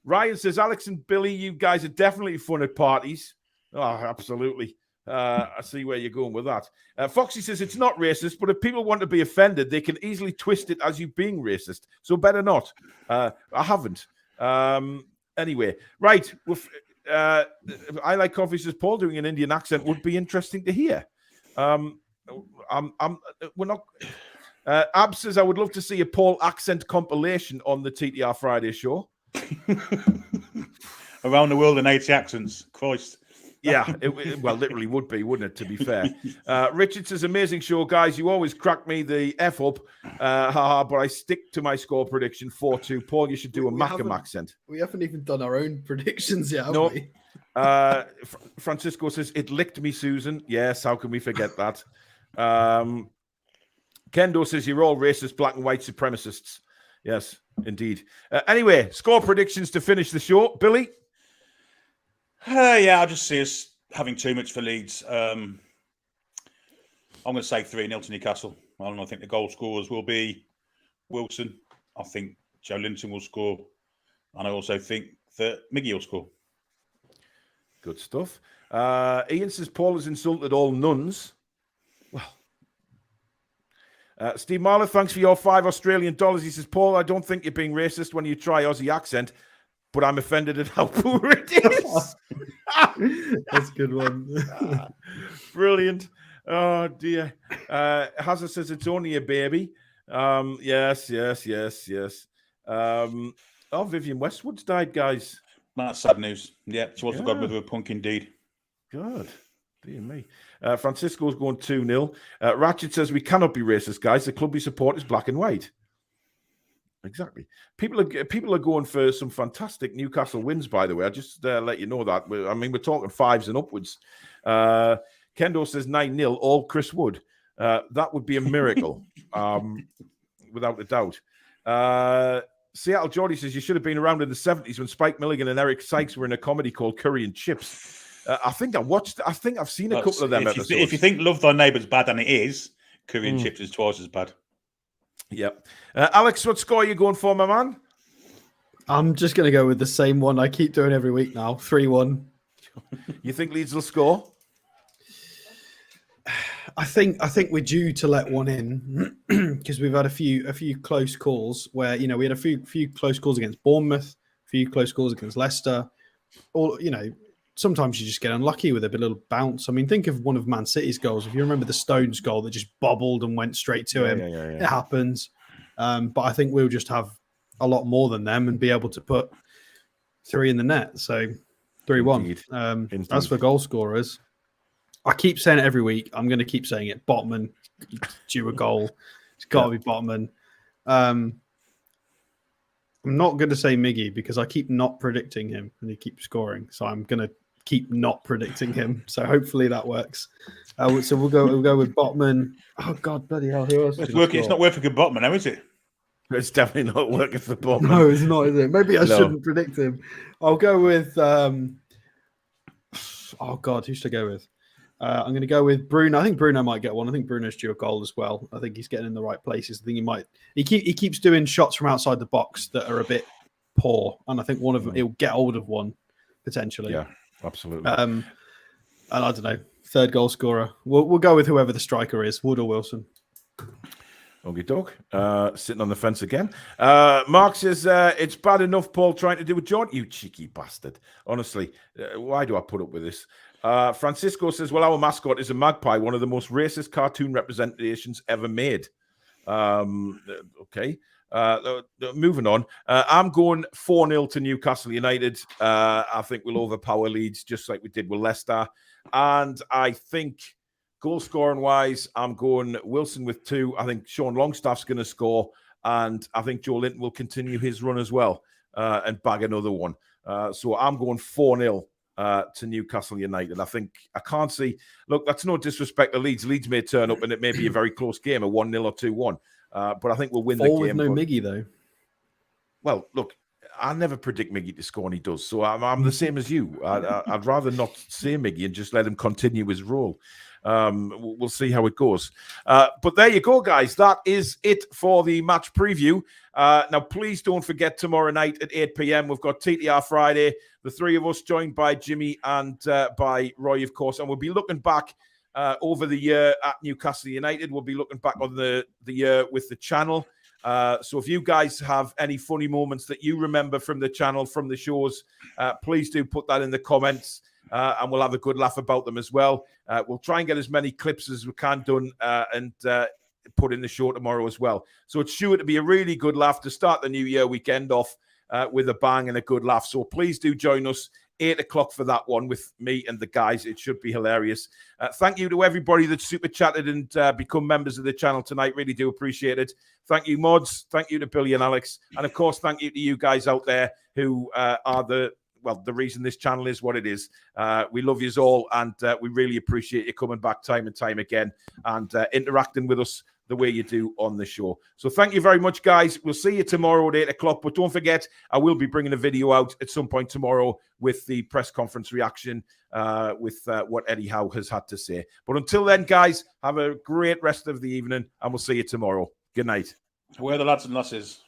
Ryan says, Alex and Billy, you guys are definitely fun at parties. Oh, absolutely. I see where you're going with that. Foxy says, it's not racist, but if people want to be offended, they can easily twist it as you being racist. So better not. I haven't. Anyway, right. I like coffee, says Paul, doing an Indian accent would be interesting to hear. We're not... Ab says, I would love to see a Paul accent compilation on the TTR Friday show. Around the world in 80 accents. Christ. Yeah, well, literally would be, wouldn't it, to be fair? Richard says, amazing show, guys. You always crack me the F up. But I stick to my score prediction 4-2. Paul, you should do a Macam accent. We haven't even done our own predictions yet, have we? Francisco says, it licked me, Susan. Yes, how can we forget that? Kendo says, you're all racist, black and white supremacists. Yes, indeed. Anyway, score predictions to finish the show. Billy? I just see us having too much for Leeds. I'm going to say 3-0 to Newcastle. I think the goal scorers will be Wilson. I think Joe Linton will score. And I also think that Miggy will score. Good stuff. Ian says, Paul has insulted all nuns. Well, Steve Marler, thanks for your $5 Australian. He says, Paul, I don't think you're being racist when you try Aussie accent, but I'm offended at how poor it is. That's a good one. Brilliant. Oh, dear. Hazard says, it's only a baby. Yes. Vivian Westwood's died, guys. That's sad news. Yeah, she was the godmother of punk indeed. God. Dear me. Francisco's going 2-0. Ratchet says, we cannot be racist, guys. The club we support is black and white. Exactly. People are going for some fantastic Newcastle wins, by the way. I just let you know that. We're talking 5s and upwards. Kendo says 9-0, all Chris Wood. That would be a miracle, without a doubt. Seattle Geordie says, you should have been around in the 70s when Spike Milligan and Eric Sykes were in a comedy called Curry and Chips. I think I've seen a couple of them episodes. If you think Love Thy Neighbour's bad, and it is, Curry and Chips is twice as bad. Yep. Alex, what score are you going for, my man? I'm just going to go with the same one I keep doing every week now, 3-1. You think Leeds will score? I think we're due to let one in because we've had a few close calls where we had a few close calls against Bournemouth, a few close calls against Leicester. Or sometimes you just get unlucky with a little bounce. I mean, think of one of Man City's goals. If you remember the Stones goal that just bobbled and went straight to him, it happens. But I think we'll just have a lot more than them and be able to put 3 in the net. So 3-1. As for goal scorers, I keep saying it every week. I'm going to keep saying it. Botman due a goal. It's got to be Botman. I'm not going to say Miggy because I keep not predicting him and he keeps scoring. So I'm going to keep not predicting him. So hopefully that works. So we'll go with Botman. Oh God, bloody hell! Who else? It's working. It's not working for Botman now, is it? It's definitely not working for Botman. No, it's not, is it? Maybe I shouldn't predict him. I'll go with. Oh God, who should I go with? I'm going to go with Bruno. I think Bruno might get one. I think Bruno's due a goal as well. I think he's getting in the right places. I think he might. He keeps doing shots from outside the box that are a bit poor, and I think one of them he'll get hold of one potentially. Yeah, absolutely. And I don't know, third goal scorer. We'll go with whoever the striker is, Wood or Wilson. Okay, dog. Sitting on the fence again. Mark says, it's bad enough Paul trying to do a John. You cheeky bastard. Honestly, why do I put up with this? Francisco says, well, our mascot is a magpie, one of the most racist cartoon representations ever made. Okay. Moving on. I'm going 4-0 to Newcastle United. I think we'll overpower Leeds just like we did with Leicester. And I think goal scoring wise, I'm going Wilson with 2. I think Sean Longstaff's going to score. And I think Joe Linton will continue his run as well and bag another one. So I'm going 4-0 to Newcastle United. I can't see. Look, that's no disrespect to Leeds. Leeds may turn up and it may be a very close game, a 1-0 or 2-1. But I think we'll win the game. With no Miggy, though. Well, look, I never predict Miggy to score, and he does. So I'm the same as you. I'd rather not say Miggy and just let him continue his role. We'll see how it goes. But there you go, guys. That is it for the match preview. Now, please don't forget tomorrow night at 8 p.m. We've got TTR Friday. The 3 of us joined by Jimmy and by Roy, of course. And we'll be looking back over the year at Newcastle United. We'll be looking back on the year with the channel. So if you guys have any funny moments that you remember from the channel, from the shows, please do put that in the comments. And we'll have a good laugh about them as well. We'll try and get as many clips as we can done and put in the show tomorrow as well. So it's sure to be a really good laugh to start the new year weekend off with a bang and a good laugh. So please do join us 8 o'clock for that one with me and the guys. It should be hilarious. Thank you to everybody that super chatted and become members of the channel tonight. Really do appreciate it. Thank you, mods. Thank you to Billy and Alex. And of course, thank you to you guys out there who are the reason this channel is what it is. We love you all, and we really appreciate you coming back time and time again and interacting with us the way you do on the show. So thank you very much, guys. We'll see you tomorrow at 8 o'clock. But don't forget, I will be bringing a video out at some point tomorrow with the press conference reaction with what Eddie Howe has had to say. But until then, guys, have a great rest of the evening, and we'll see you tomorrow. Good night. Where are the lads and lasses?